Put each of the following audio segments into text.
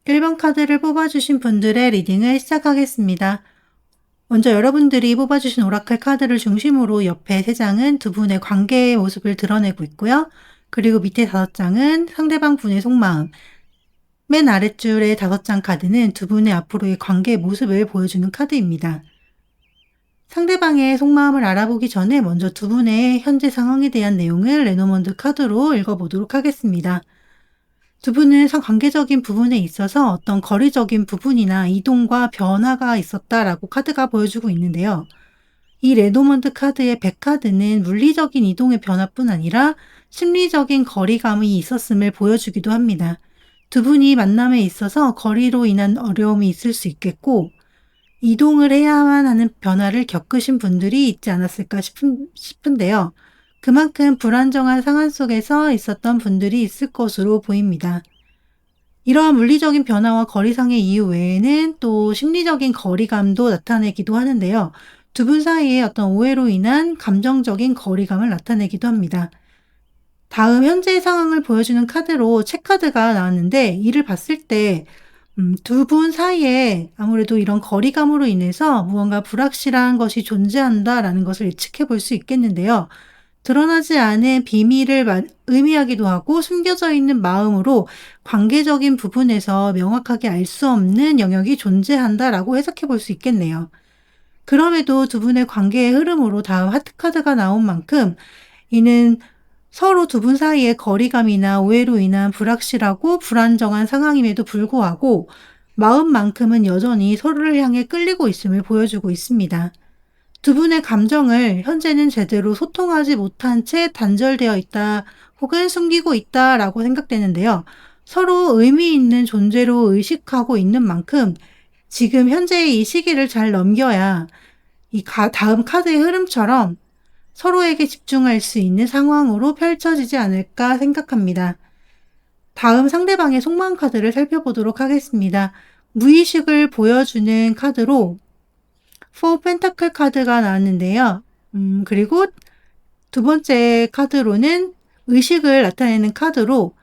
1번 카드를 뽑아주신 분들의 리딩을 시작하겠습니다. 먼저 여러분들이 뽑아주신 오라클 카드를 중심으로 옆에 3장은 두 분의 관계의 모습을 드러내고 있고요. 그리고 밑에 5장은 상대방 분의 속마음, 맨 아랫줄의 5장 카드는 두 분의 앞으로의 관계의 모습을 보여주는 카드입니다. 상대방의 속마음을 알아보기 전에 먼저 두 분의 현재 상황에 대한 내용을 레노먼드 카드로 읽어보도록 하겠습니다. 두 분은 관계적인 부분에 있어서 어떤 거리적인 부분이나 이동과 변화가 있었다라고 카드가 보여주고 있는데요. 이 레노먼드 카드의 100카드는 물리적인 이동의 변화뿐 아니라 심리적인 거리감이 있었음을 보여주기도 합니다. 두 분이 만남에 있어서 거리로 인한 어려움이 있을 수 있겠고, 이동을 해야만 하는 변화를 겪으신 분들이 있지 않았을까 싶은데요. 그만큼 불안정한 상황 속에서 있었던 분들이 있을 것으로 보입니다. 이러한 물리적인 변화와 거리상의 이유 외에는 또 심리적인 거리감도 나타내기도 하는데요. 두 분 사이에 어떤 오해로 인한 감정적인 거리감을 나타내기도 합니다. 다음 현재의 상황을 보여주는 카드로 체카드가 나왔는데, 이를 봤을 때 두 분 사이에 아무래도 이런 거리감으로 인해서 무언가 불확실한 것이 존재한다라는 것을 예측해 볼 수 있겠는데요. 드러나지 않은 비밀을 의미하기도 하고 숨겨져 있는 마음으로 관계적인 부분에서 명확하게 알 수 없는 영역이 존재한다라고 해석해 볼 수 있겠네요. 그럼에도 두 분의 관계의 흐름으로 다음 하트카드가 나온 만큼 이는 서로 두 분 사이의 거리감이나 오해로 인한 불확실하고 불안정한 상황임에도 불구하고 마음만큼은 여전히 서로를 향해 끌리고 있음을 보여주고 있습니다. 두 분의 감정을 현재는 제대로 소통하지 못한 채 단절되어 있다 혹은 숨기고 있다라고 생각되는데요. 서로 의미 있는 존재로 의식하고 있는 만큼 지금 현재의 이 시기를 잘 넘겨야 이 다음 카드의 흐름처럼 서로에게 집중할 수 있는 상황으로 펼쳐지지 않을까 생각합니다. 다음 상대방의 속마음 카드를 살펴보도록 하겠습니다. 무의식을 보여주는 카드로 4 펜타클 카드가 나왔는데요. 그리고 두 번째 카드로는 의식을 나타내는 카드로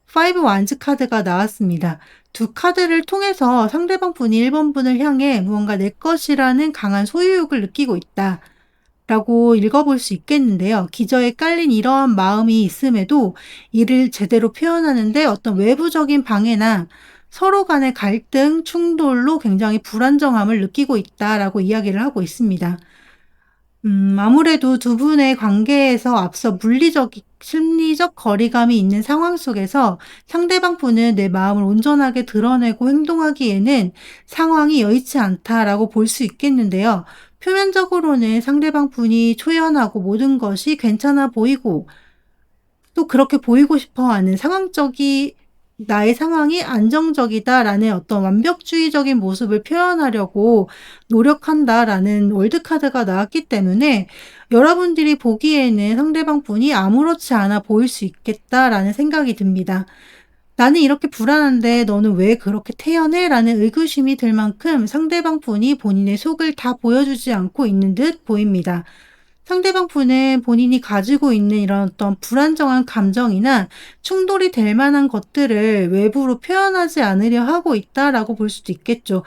5 완즈 카드가 나왔습니다. 두 카드를 통해서 상대방 분이 1번 분을 향해 무언가 내 것이라는 강한 소유욕을 느끼고 있다 라고 읽어볼 수 있겠는데요. 기저에 깔린 이러한 마음이 있음에도 이를 제대로 표현하는데 어떤 외부적인 방해나 서로 간의 갈등, 충돌로 굉장히 불안정함을 느끼고 있다라고 이야기를 하고 있습니다. 아무래도 두 분의 관계에서 앞서 심리적 거리감이 있는 상황 속에서 상대방 분은 내 마음을 온전하게 드러내고 행동하기에는 상황이 여의치 않다라고 볼 수 있겠는데요. 표면적으로는 상대방 분이 초연하고 모든 것이 괜찮아 보이고 또 그렇게 보이고 싶어하는 나의 상황이 안정적이다라는 어떤 완벽주의적인 모습을 표현하려고 노력한다라는 월드카드가 나왔기 때문에 여러분들이 보기에는 상대방 분이 아무렇지 않아 보일 수 있겠다라는 생각이 듭니다. 나는 이렇게 불안한데 너는 왜 그렇게 태연해? 라는 의구심이 들 만큼 상대방 분이 본인의 속을 다 보여주지 않고 있는 듯 보입니다. 상대방 분은 본인이 가지고 있는 이런 어떤 불안정한 감정이나 충돌이 될 만한 것들을 외부로 표현하지 않으려 하고 있다라고 볼 수도 있겠죠.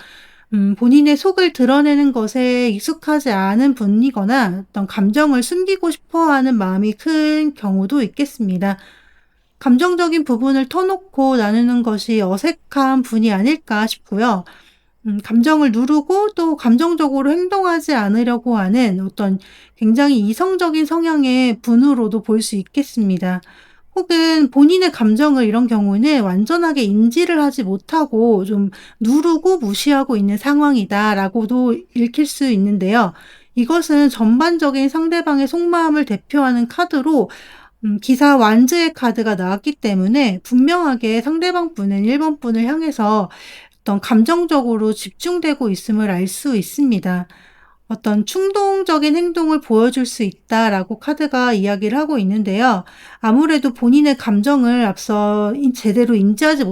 본인의 속을 드러내는 것에 익숙하지 않은 분이거나 어떤 감정을 숨기고 싶어 하는 마음이 큰 경우도 있겠습니다. 감정적인 부분을 터놓고 나누는 것이 어색한 분이 아닐까 싶고요. 감정을 누르고 또 감정적으로 행동하지 않으려고 하는 어떤 굉장히 이성적인 성향의 분으로도 볼 수 있겠습니다. 혹은 본인의 감정을 이런 경우는 완전하게 인지를 하지 못하고 좀 누르고 무시하고 있는 상황이다라고도 읽힐 수 있는데요. 이것은 전반적인 상대방의 속마음을 대표하는 카드로 기사 완즈의 카드가 나왔기 때문에 분명하게 상대방 분은 1번 분을 향해서 어떤 감정적으로 집중되고 있음을 알 수 있습니다. 어떤 충동적인 행동을 보여줄 수 있다라고 카드가 이야기를 하고 있는데요. 아무래도 본인의 감정을 앞서 제대로 인지하지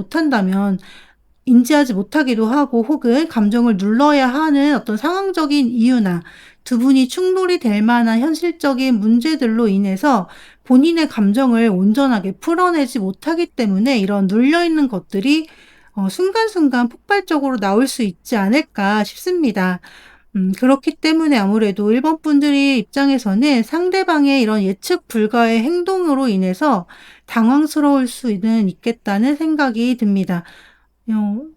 못하기도 하고 혹은 감정을 눌러야 하는 어떤 상황적인 이유나 두 분이 충돌이 될 만한 현실적인 문제들로 인해서 본인의 감정을 온전하게 풀어내지 못하기 때문에 이런 눌려있는 것들이 순간순간 폭발적으로 나올 수 있지 않을까 싶습니다. 그렇기 때문에 아무래도 일본 분들이 입장에서는 상대방의 이런 예측 불가의 행동으로 인해서 당황스러울 수는 있겠다는 생각이 듭니다.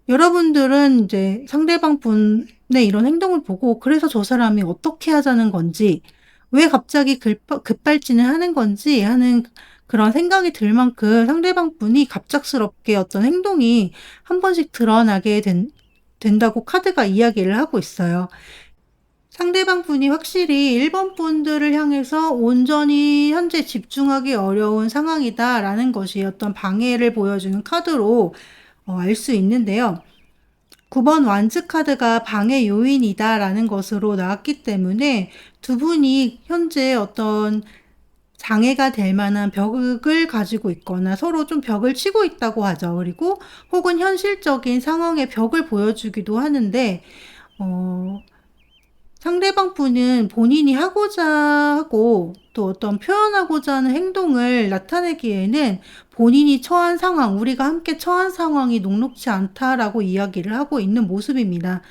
여러분들은 이제 상대방 분의 이런 행동을 보고 그래서 저 사람이 어떻게 하자는 건지, 왜 갑자기 급발진을 하는 건지 하는 그런 생각이 들 만큼 상대방 분이 갑작스럽게 어떤 행동이 한 번씩 드러나게 된다고 카드가 이야기를 하고 있어요. 상대방 분이 확실히 일본 분들을 향해서 온전히 현재 집중하기 어려운 상황이다라는 것이 어떤 방해를 보여주는 카드로 알 수 있는데요. 9번 완즈 카드가 방해 요인이다라는 것으로 나왔기 때문에 두 분이 현재 어떤 장애가 될 만한 벽을 가지고 있거나 서로 좀 벽을 치고 있다고 하죠. 그리고 혹은 현실적인 상황의 벽을 보여주기도 하는데, 상대방 분은 본인이 하고자 하고 또 어떤 표현하고자 하는 행동을 나타내기에는 본인이 처한 상황, 우리가 함께 처한 상황이 녹록지 않다라고 이야기를 하고 있는 모습입니다.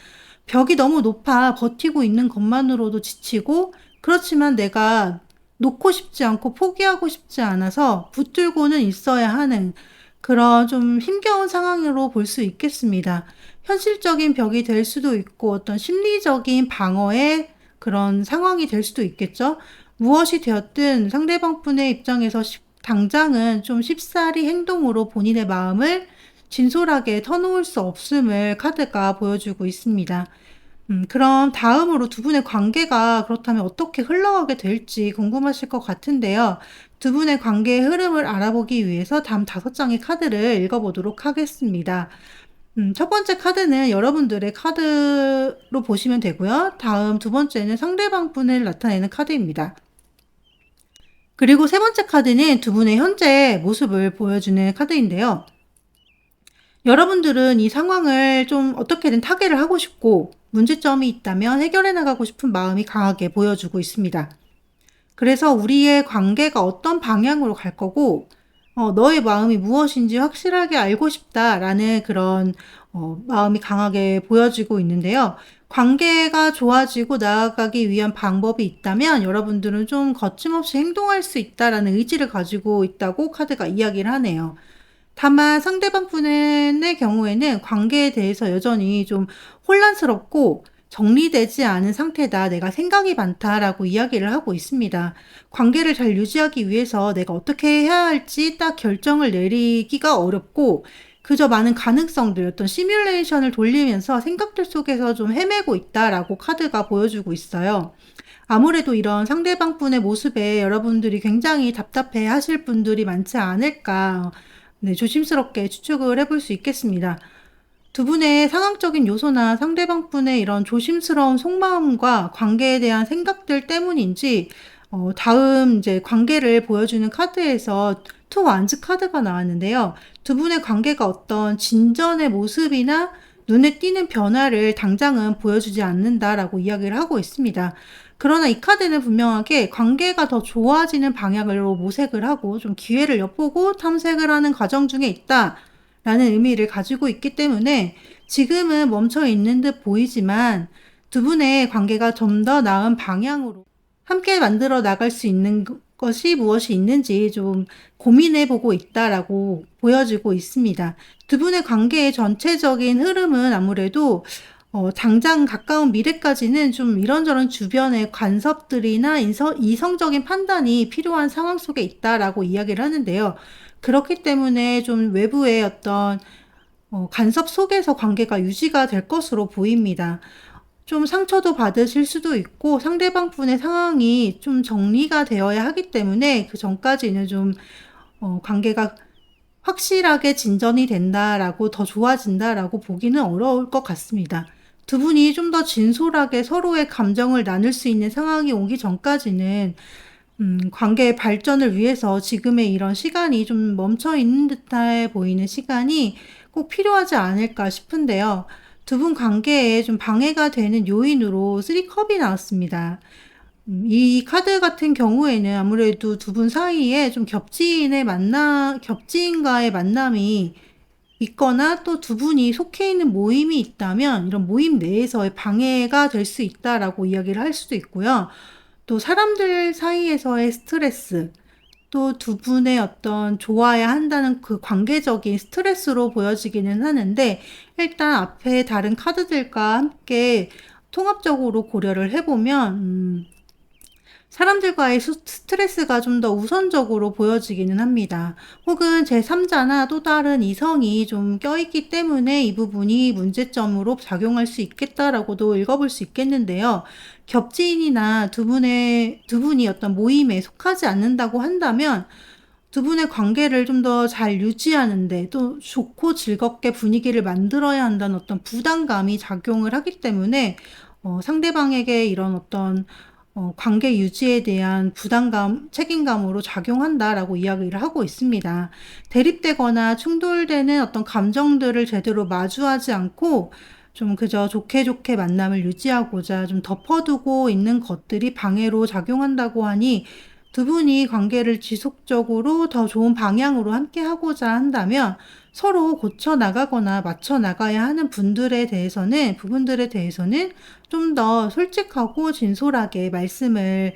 벽이 너무 높아 버티고 있는 것만으로도 지치고, 그렇지만 내가 놓고 싶지 않고 포기하고 싶지 않아서 붙들고는 있어야 하는 그런 좀 힘겨운 상황으로 볼 수 있겠습니다. 현실적인 벽이 될 수도 있고 어떤 심리적인 방어의 그런 상황이 될 수도 있겠죠. 무엇이 되었든 상대방 분의 입장에서 당장은 좀 쉽사리 행동으로 본인의 마음을 진솔하게 터놓을 수 없음을 카드가 보여주고 있습니다. 그럼 다음으로 두 분의 관계가 그렇다면 어떻게 흘러가게 될지 궁금하실 것 같은데요. 두 분의 관계의 흐름을 알아보기 위해서 다음 5장의 카드를 읽어보도록 하겠습니다. 첫 번째 카드는 여러분들의 카드로 보시면 되고요. 다음 두 번째는 상대방 분을 나타내는 카드입니다. 그리고 세 번째 카드는 두 분의 현재 모습을 보여주는 카드인데요. 여러분들은 이 상황을 좀 어떻게든 타개를 하고 싶고 문제점이 있다면 해결해 나가고 싶은 마음이 강하게 보여주고 있습니다. 그래서 우리의 관계가 어떤 방향으로 갈 거고 너의 마음이 무엇인지 확실하게 알고 싶다라는 그런 마음이 강하게 보여지고 있는데요. 관계가 좋아지고 나아가기 위한 방법이 있다면 여러분들은 좀 거침없이 행동할 수 있다라는 의지를 가지고 있다고 카드가 이야기를 하네요. 다만 상대방 분의 경우에는 관계에 대해서 여전히 좀 혼란스럽고 정리되지 않은 상태다, 내가 생각이 많다라고 이야기를 하고 있습니다. 관계를 잘 유지하기 위해서 내가 어떻게 해야 할지 딱 결정을 내리기가 어렵고 그저 많은 가능성들, 어떤 시뮬레이션을 돌리면서 생각들 속에서 좀 헤매고 있다라고 카드가 보여주고 있어요. 아무래도 이런 상대방 분의 모습에 여러분들이 굉장히 답답해 하실 분들이 많지 않을까, 네, 조심스럽게 추측을 해볼 수 있겠습니다. 두 분의 상황적인 요소나 상대방 분의 이런 조심스러운 속마음과 관계에 대한 생각들 때문인지 다음 이제 관계를 보여주는 카드에서 투 완즈 카드가 나왔는데요. 두 분의 관계가 어떤 진전의 모습이나 눈에 띄는 변화를 당장은 보여주지 않는다라고 이야기를 하고 있습니다. 그러나 이 카드는 분명하게 관계가 더 좋아지는 방향으로 모색을 하고 좀 기회를 엿보고 탐색을 하는 과정 중에 있다 라는 의미를 가지고 있기 때문에 지금은 멈춰 있는 듯 보이지만 두 분의 관계가 좀 더 나은 방향으로 함께 만들어 나갈 수 있는 것이 무엇이 있는지 좀 고민해 보고 있다라고 보여지고 있습니다. 두 분의 관계의 전체적인 흐름은 아무래도 당장 가까운 미래까지는 좀 이런저런 주변의 간섭들이나 이성적인 판단이 필요한 상황 속에 있다라고 이야기를 하는데요. 그렇기 때문에 좀 외부의 어떤 간섭 속에서 관계가 유지가 될 것으로 보입니다. 좀 상처도 받으실 수도 있고 상대방 분의 상황이 좀 정리가 되어야 하기 때문에 그 전까지는 좀 관계가 확실하게 진전이 된다라고, 더 좋아진다라고 보기는 어려울 것 같습니다. 두 분이 좀 더 진솔하게 서로의 감정을 나눌 수 있는 상황이 오기 전까지는 관계의 발전을 위해서 지금의 이런 시간이 좀 멈춰 있는 듯해 보이는 시간이 꼭 필요하지 않을까 싶은데요. 두 분 관계에 좀 방해가 되는 요인으로 3컵이 나왔습니다. 이 카드 같은 경우에는 아무래도 두 분 사이에 좀 겹지인과의 만남이 있거나 또 두 분이 속해 있는 모임이 있다면 이런 모임 내에서의 방해가 될 수 있다라고 이야기를 할 수도 있고요. 또 사람들 사이에서의 스트레스, 또 두 분의 어떤 좋아야 한다는 그 관계적인 스트레스로 보여지기는 하는데, 일단 앞에 다른 카드들과 함께 통합적으로 고려를 해보면 사람들과의 스트레스가 좀 더 우선적으로 보여지기는 합니다. 혹은 제3자나 또 다른 이성이 좀 껴있기 때문에 이 부분이 문제점으로 작용할 수 있겠다라고도 읽어볼 수 있겠는데요. 겹지인이나 두 분이 어떤 모임에 속하지 않는다고 한다면 두 분의 관계를 좀 더 잘 유지하는데, 또 좋고 즐겁게 분위기를 만들어야 한다는 어떤 부담감이 작용을 하기 때문에 상대방에게 이런 어떤 관계 유지에 대한 부담감, 책임감으로 작용한다라고 이야기를 하고 있습니다. 대립되거나 충돌되는 어떤 감정들을 제대로 마주하지 않고 좀 그저 좋게 좋게 만남을 유지하고자 좀 덮어두고 있는 것들이 방해로 작용한다고 하니, 두 분이 관계를 지속적으로 더 좋은 방향으로 함께 하고자 한다면 서로 고쳐 나가거나 맞춰 나가야 하는 부분들에 대해서는 좀 더 솔직하고 진솔하게 말씀을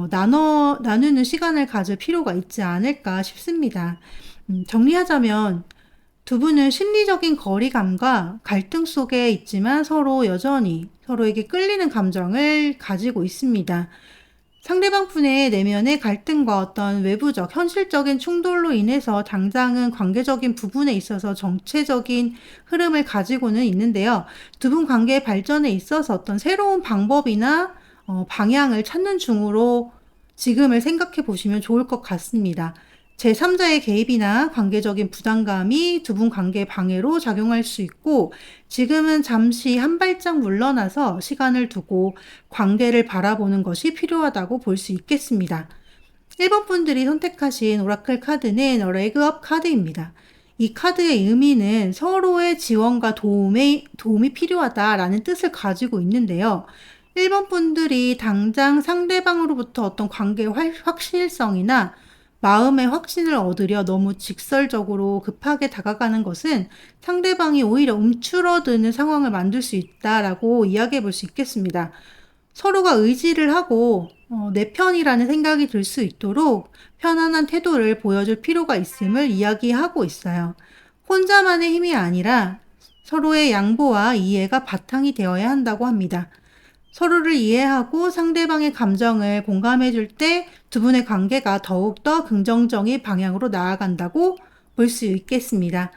나누는 시간을 가질 필요가 있지 않을까 싶습니다. 정리하자면 두 분은 심리적인 거리감과 갈등 속에 있지만 서로 여전히 서로에게 끌리는 감정을 가지고 있습니다. 상대방 분의 내면의 갈등과 어떤 외부적, 현실적인 충돌로 인해서 당장은 관계적인 부분에 있어서 정체적인 흐름을 가지고는 있는데요. 두 분 관계의 발전에 있어서 어떤 새로운 방법이나 방향을 찾는 중으로 지금을 생각해 보시면 좋을 것 같습니다. 제3자의 개입이나 관계적인 부담감이 두 분 관계 방해로 작용할 수 있고, 지금은 잠시 한 발짝 물러나서 시간을 두고 관계를 바라보는 것이 필요하다고 볼 수 있겠습니다. 1번 분들이 선택하신 오라클 카드는 레그업 카드입니다. 이 카드의 의미는 서로의 지원과 도움이 필요하다라는 뜻을 가지고 있는데요. 1번 분들이 당장 상대방으로부터 어떤 관계의 확실성이나 마음의 확신을 얻으려 너무 직설적으로 급하게 다가가는 것은 상대방이 오히려 움츠러드는 상황을 만들 수 있다라고 이야기해 볼 수 있겠습니다. 서로가 의지를 하고 내 편이라는 생각이 들 수 있도록 편안한 태도를 보여줄 필요가 있음을 이야기하고 있어요. 혼자만의 힘이 아니라 서로의 양보와 이해가 바탕이 되어야 한다고 합니다. 서로를 이해하고 상대방의 감정을 공감해 줄 때 두 분의 관계가 더욱더 긍정적인 방향으로 나아간다고 볼 수 있겠습니다.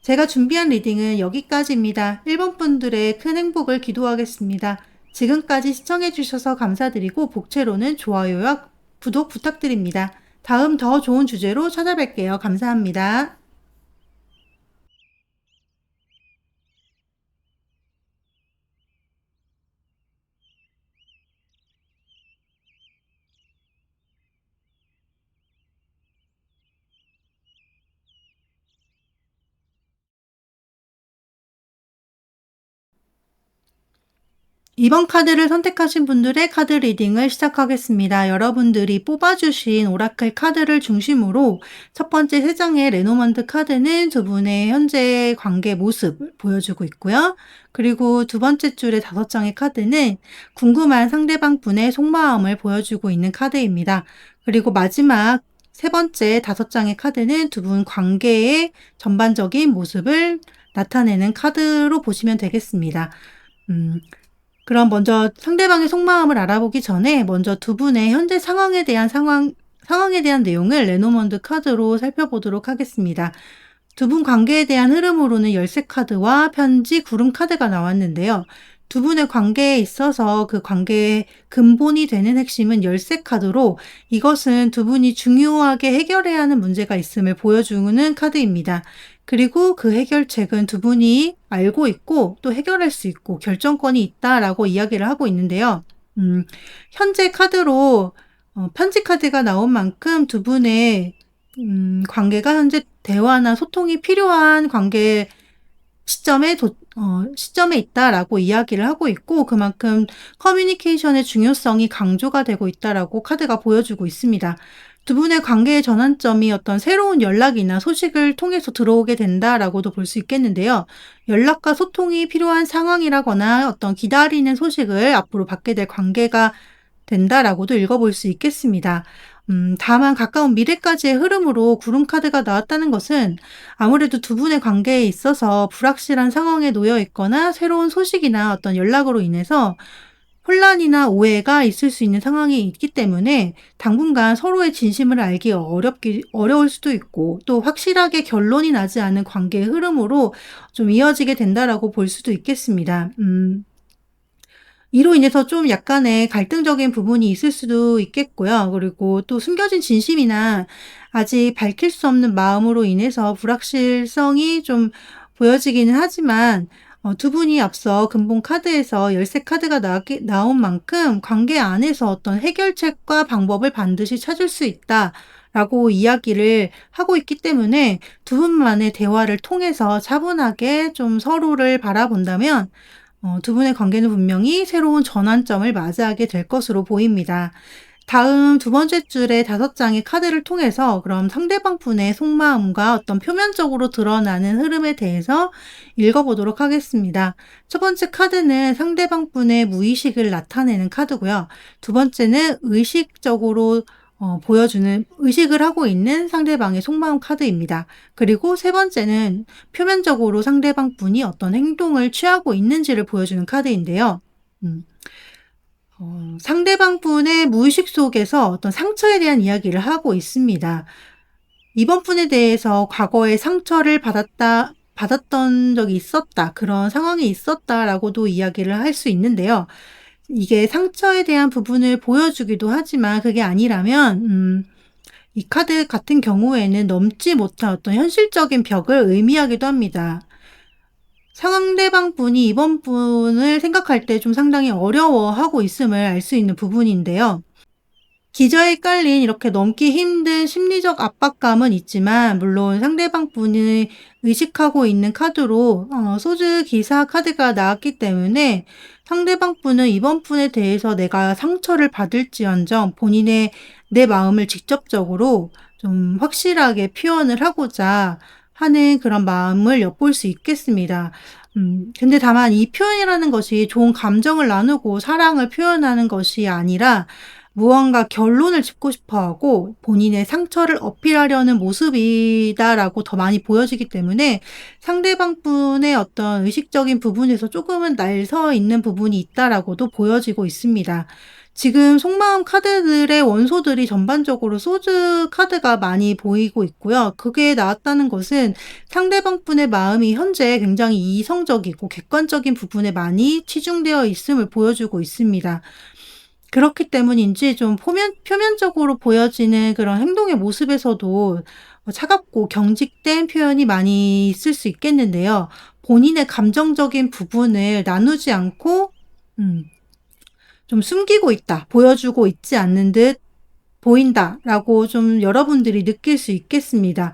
제가 준비한 리딩은 여기까지입니다. 1번 분들의 큰 행복을 기도하겠습니다. 지금까지 시청해 주셔서 감사드리고 복채로는 좋아요와 구독 부탁드립니다. 다음 더 좋은 주제로 찾아뵐게요. 감사합니다. 이번 카드를 선택하신 분들의 카드 리딩을 시작하겠습니다. 여러분들이 뽑아주신 오라클 카드를 중심으로 첫 번째 3장의 레노먼드 카드는 두 분의 현재 관계 모습을 보여주고 있고요. 그리고 두 번째 줄의 5장의 카드는 궁금한 상대방 분의 속마음을 보여주고 있는 카드입니다. 그리고 마지막 세 번째 5장의 카드는 두 분 관계의 전반적인 모습을 나타내는 카드로 보시면 되겠습니다. 그럼 먼저 상대방의 속마음을 알아보기 전에 먼저 두 분의 현재 상황에 대한 내용을 레노먼드 카드로 살펴보도록 하겠습니다. 두 분 관계에 대한 흐름으로는 열쇠 카드와 편지, 구름 카드가 나왔는데요. 두 분의 관계에 있어서 그 관계의 근본이 되는 핵심은 열쇠 카드로, 이것은 두 분이 중요하게 해결해야 하는 문제가 있음을 보여주는 카드입니다. 그리고 그 해결책은 두 분이 알고 있고 또 해결할 수 있고 결정권이 있다라고 이야기를 하고 있는데요. 현재 카드로 편지 카드가 나온 만큼 두 분의 관계가 현재 대화나 소통이 필요한 관계 시점에 있다라고 이야기를 하고 있고, 그만큼 커뮤니케이션의 중요성이 강조가 되고 있다라고 카드가 보여주고 있습니다. 두 분의 관계의 전환점이 어떤 새로운 연락이나 소식을 통해서 들어오게 된다라고도 볼 수 있겠는데요. 연락과 소통이 필요한 상황이라거나 어떤 기다리는 소식을 앞으로 받게 될 관계가 된다라고도 읽어볼 수 있겠습니다. 다만 가까운 미래까지의 흐름으로 구름 카드가 나왔다는 것은 아무래도 두 분의 관계에 있어서 불확실한 상황에 놓여 있거나 새로운 소식이나 어떤 연락으로 인해서 혼란이나 오해가 있을 수 있는 상황이 있기 때문에 당분간 서로의 진심을 알기 어려울 수도 있고, 또 확실하게 결론이 나지 않은 관계의 흐름으로 좀 이어지게 된다라고 볼 수도 있겠습니다. 이로 인해서 좀 약간의 갈등적인 부분이 있을 수도 있겠고요. 그리고 또 숨겨진 진심이나 아직 밝힐 수 없는 마음으로 인해서 불확실성이 좀 보여지기는 하지만, 두 분이 앞서 근본 카드에서 열쇠 카드가 나온 만큼 관계 안에서 어떤 해결책과 방법을 반드시 찾을 수 있다라고 이야기를 하고 있기 때문에 두 분만의 대화를 통해서 차분하게 좀 서로를 바라본다면 두 분의 관계는 분명히 새로운 전환점을 맞이하게 될 것으로 보입니다. 다음 두 번째 줄의 5장의 카드를 통해서 그럼 상대방 분의 속마음과 어떤 표면적으로 드러나는 흐름에 대해서 읽어보도록 하겠습니다. 첫 번째 카드는 상대방 분의 무의식을 나타내는 카드고요. 두 번째는 의식적으로 의식을 하고 있는 상대방의 속마음 카드입니다. 그리고 세 번째는 표면적으로 상대방 분이 어떤 행동을 취하고 있는지를 보여주는 카드인데요. 상대방 분의 무의식 속에서 어떤 상처에 대한 이야기를 하고 있습니다. 이번 분에 대해서 과거에 상처를 받았던 적이 있었다, 그런 상황이 있었다라고도 이야기를 할 수 있는데요. 이게 상처에 대한 부분을 보여주기도 하지만 그게 아니라면 이 카드 같은 경우에는 넘지 못한 어떤 현실적인 벽을 의미하기도 합니다. 상대방 분이 이번 분을 생각할 때 좀 상당히 어려워하고 있음을 알 수 있는 부분인데요. 기저에 깔린 이렇게 넘기 힘든 심리적 압박감은 있지만, 물론 상대방 분이 의식하고 있는 카드로 소즈 기사 카드가 나왔기 때문에 상대방 분은 이번 분에 대해서 내가 상처를 받을지언정 본인의 내 마음을 직접적으로 좀 확실하게 표현을 하고자 하는 그런 마음을 엿볼 수 있겠습니다. 근데 다만 이 표현이라는 것이 좋은 감정을 나누고 사랑을 표현하는 것이 아니라 무언가 결론을 짓고 싶어 하고 본인의 상처를 어필하려는 모습이다라고 더 많이 보여지기 때문에 상대방 분의 어떤 의식적인 부분에서 조금은 날 서 있는 부분이 있다라고도 보여지고 있습니다. 지금 속마음 카드들의 원소들이 전반적으로 소즈 카드가 많이 보이고 있고요. 그게 나왔다는 것은 상대방 분의 마음이 현재 굉장히 이성적이고 객관적인 부분에 많이 치중되어 있음을 보여주고 있습니다. 그렇기 때문인지 좀 표면적으로 보여지는 그런 행동의 모습에서도 차갑고 경직된 표현이 많이 있을 수 있겠는데요. 본인의 감정적인 부분을 나누지 않고 좀 숨기고 있다, 보여주고 있지 않는 듯 보인다라고 좀 여러분들이 느낄 수 있겠습니다.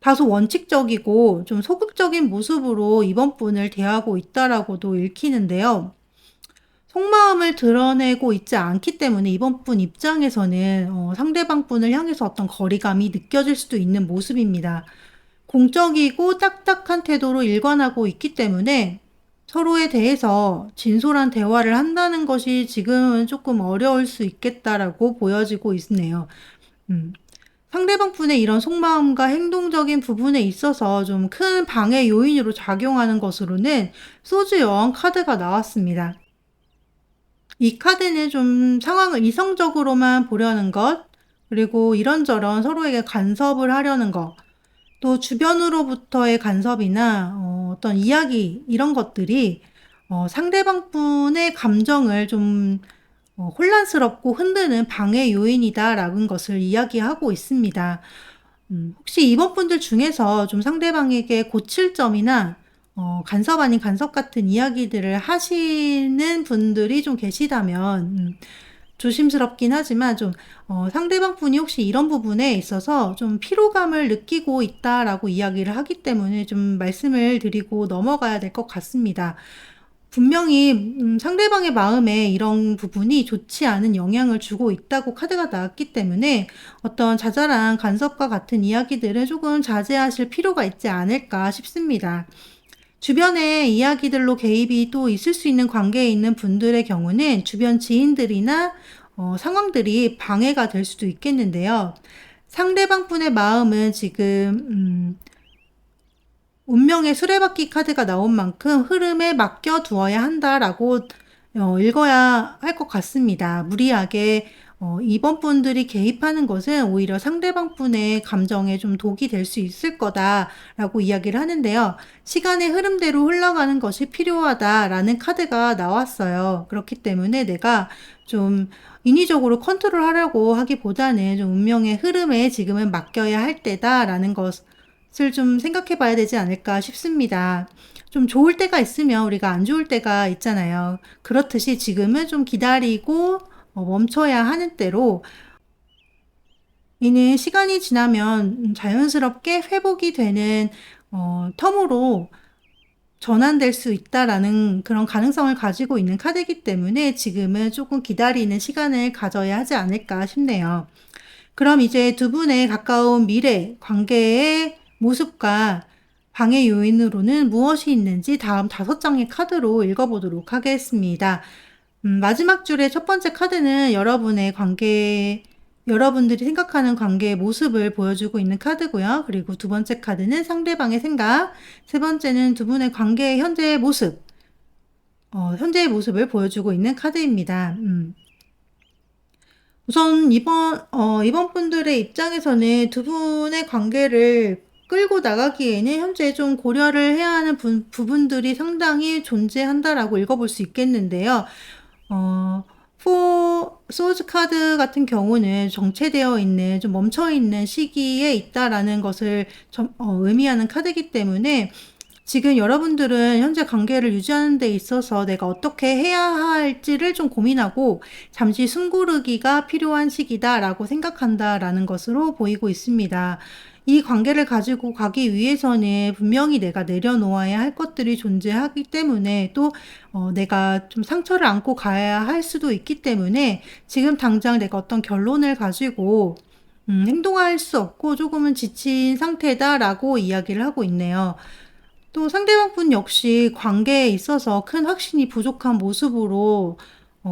다소 원칙적이고 좀 소극적인 모습으로 이번 분을 대하고 있다라고도 읽히는데요. 속마음을 드러내고 있지 않기 때문에 이번 분 입장에서는 상대방 분을 향해서 어떤 거리감이 느껴질 수도 있는 모습입니다. 공적이고 딱딱한 태도로 일관하고 있기 때문에 서로에 대해서 진솔한 대화를 한다는 것이 지금은 조금 어려울 수 있겠다라고 보여지고 있네요. 상대방 분의 이런 속마음과 행동적인 부분에 있어서 좀 큰 방해 요인으로 작용하는 것으로는 소주 여왕 카드가 나왔습니다. 이 카드는 좀 상황을 이성적으로만 보려는 것, 그리고 이런저런 서로에게 간섭을 하려는 것, 또 주변으로부터의 간섭이나 어떤 이야기, 이런 것들이 상대방 분의 감정을 좀 혼란스럽고 흔드는 방해 요인이다라는 것을 이야기하고 있습니다. 혹시 이번 분들 중에서 좀 상대방에게 고칠 점이나 간섭 아닌 간섭 같은 이야기들을 하시는 분들이 좀 계시다면 조심스럽긴 하지만 좀 상대방 분이 혹시 이런 부분에 있어서 좀 피로감을 느끼고 있다라고 이야기를 하기 때문에 좀 말씀을 드리고 넘어가야 될 것 같습니다. 분명히 상대방의 마음에 이런 부분이 좋지 않은 영향을 주고 있다고 카드가 나왔기 때문에 어떤 자잘한 간섭과 같은 이야기들은 조금 자제하실 필요가 있지 않을까 싶습니다. 주변의 이야기들로 개입이 또 있을 수 있는 관계에 있는 분들의 경우는 주변 지인들이나 상황들이 방해가 될 수도 있겠는데요. 상대방 분의 마음은 지금 운명의 수레바퀴 카드가 나온 만큼 흐름에 맡겨 두어야 한다라고 읽어야 할 것 같습니다. 무리하게 이번 분들이 개입하는 것은 오히려 상대방 분의 감정에 좀 독이 될 수 있을 거다라고 이야기를 하는데요. 시간의 흐름대로 흘러가는 것이 필요하다라는 카드가 나왔어요. 그렇기 때문에 내가 좀 인위적으로 컨트롤하려고 하기보다는 좀 운명의 흐름에 지금은 맡겨야 할 때다라는 것을 좀 생각해 봐야 되지 않을까 싶습니다. 좀 좋을 때가 있으면 우리가 안 좋을 때가 있잖아요. 그렇듯이 지금은 좀 기다리고 멈춰야 하는 때로 이는 시간이 지나면 자연스럽게 회복이 되는 텀으로 전환될 수 있다라는 그런 가능성을 가지고 있는 카드이기 때문에 지금은 조금 기다리는 시간을 가져야 하지 않을까 싶네요. 그럼 이제 두 분의 가까운 미래 관계의 모습과 방해 요인으로는 무엇이 있는지 다음 5장의 카드로 읽어보도록 하겠습니다. 마지막 줄의 첫 번째 카드는 여러분들이 생각하는 관계의 모습을 보여주고 있는 카드고요. 그리고 두 번째 카드는 상대방의 생각, 세 번째는 두 분의 관계의 현재의 모습, 현재의 모습을 보여주고 있는 카드입니다. 우선 이번 분들의 입장에서는 두 분의 관계를 끌고 나가기에는 현재 좀 고려를 해야 하는 부분들이 상당히 존재한다라고 읽어볼 수 있겠는데요. 소즈 카드 같은 경우는 정체되어 있는, 좀 멈춰있는 시기에 있다라는 것을 의미하는 카드이기 때문에 지금 여러분들은 현재 관계를 유지하는 데 있어서 내가 어떻게 해야 할지를 좀 고민하고 잠시 숨 고르기가 필요한 시기다라고 생각한다라는 것으로 보이고 있습니다. 이 관계를 가지고 가기 위해서는 분명히 내가 내려놓아야 할 것들이 존재하기 때문에 또 내가 좀 상처를 안고 가야 할 수도 있기 때문에 지금 당장 내가 어떤 결론을 가지고 행동할 수 없고 조금은 지친 상태다라고 이야기를 하고 있네요. 또 상대방 분 역시 관계에 있어서 큰 확신이 부족한 모습으로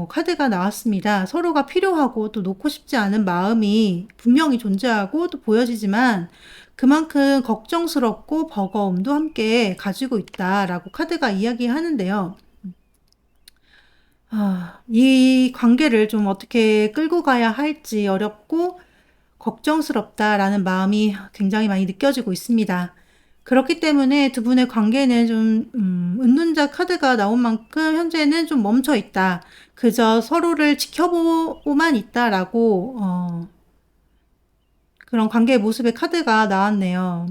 카드가 나왔습니다. 서로가 필요하고 또 놓고 싶지 않은 마음이 분명히 존재하고 또 보여지지만 그만큼 걱정스럽고 버거움도 함께 가지고 있다라고 카드가 이야기하는데요. 이 관계를 좀 어떻게 끌고 가야 할지 어렵고 걱정스럽다라는 마음이 굉장히 많이 느껴지고 있습니다. 그렇기 때문에 두 분의 관계는 좀 은둔자 카드가 나온 만큼 현재는 좀 멈춰 있다. 그저 서로를 지켜보고만 있다라고 그런 관계의 모습의 카드가 나왔네요.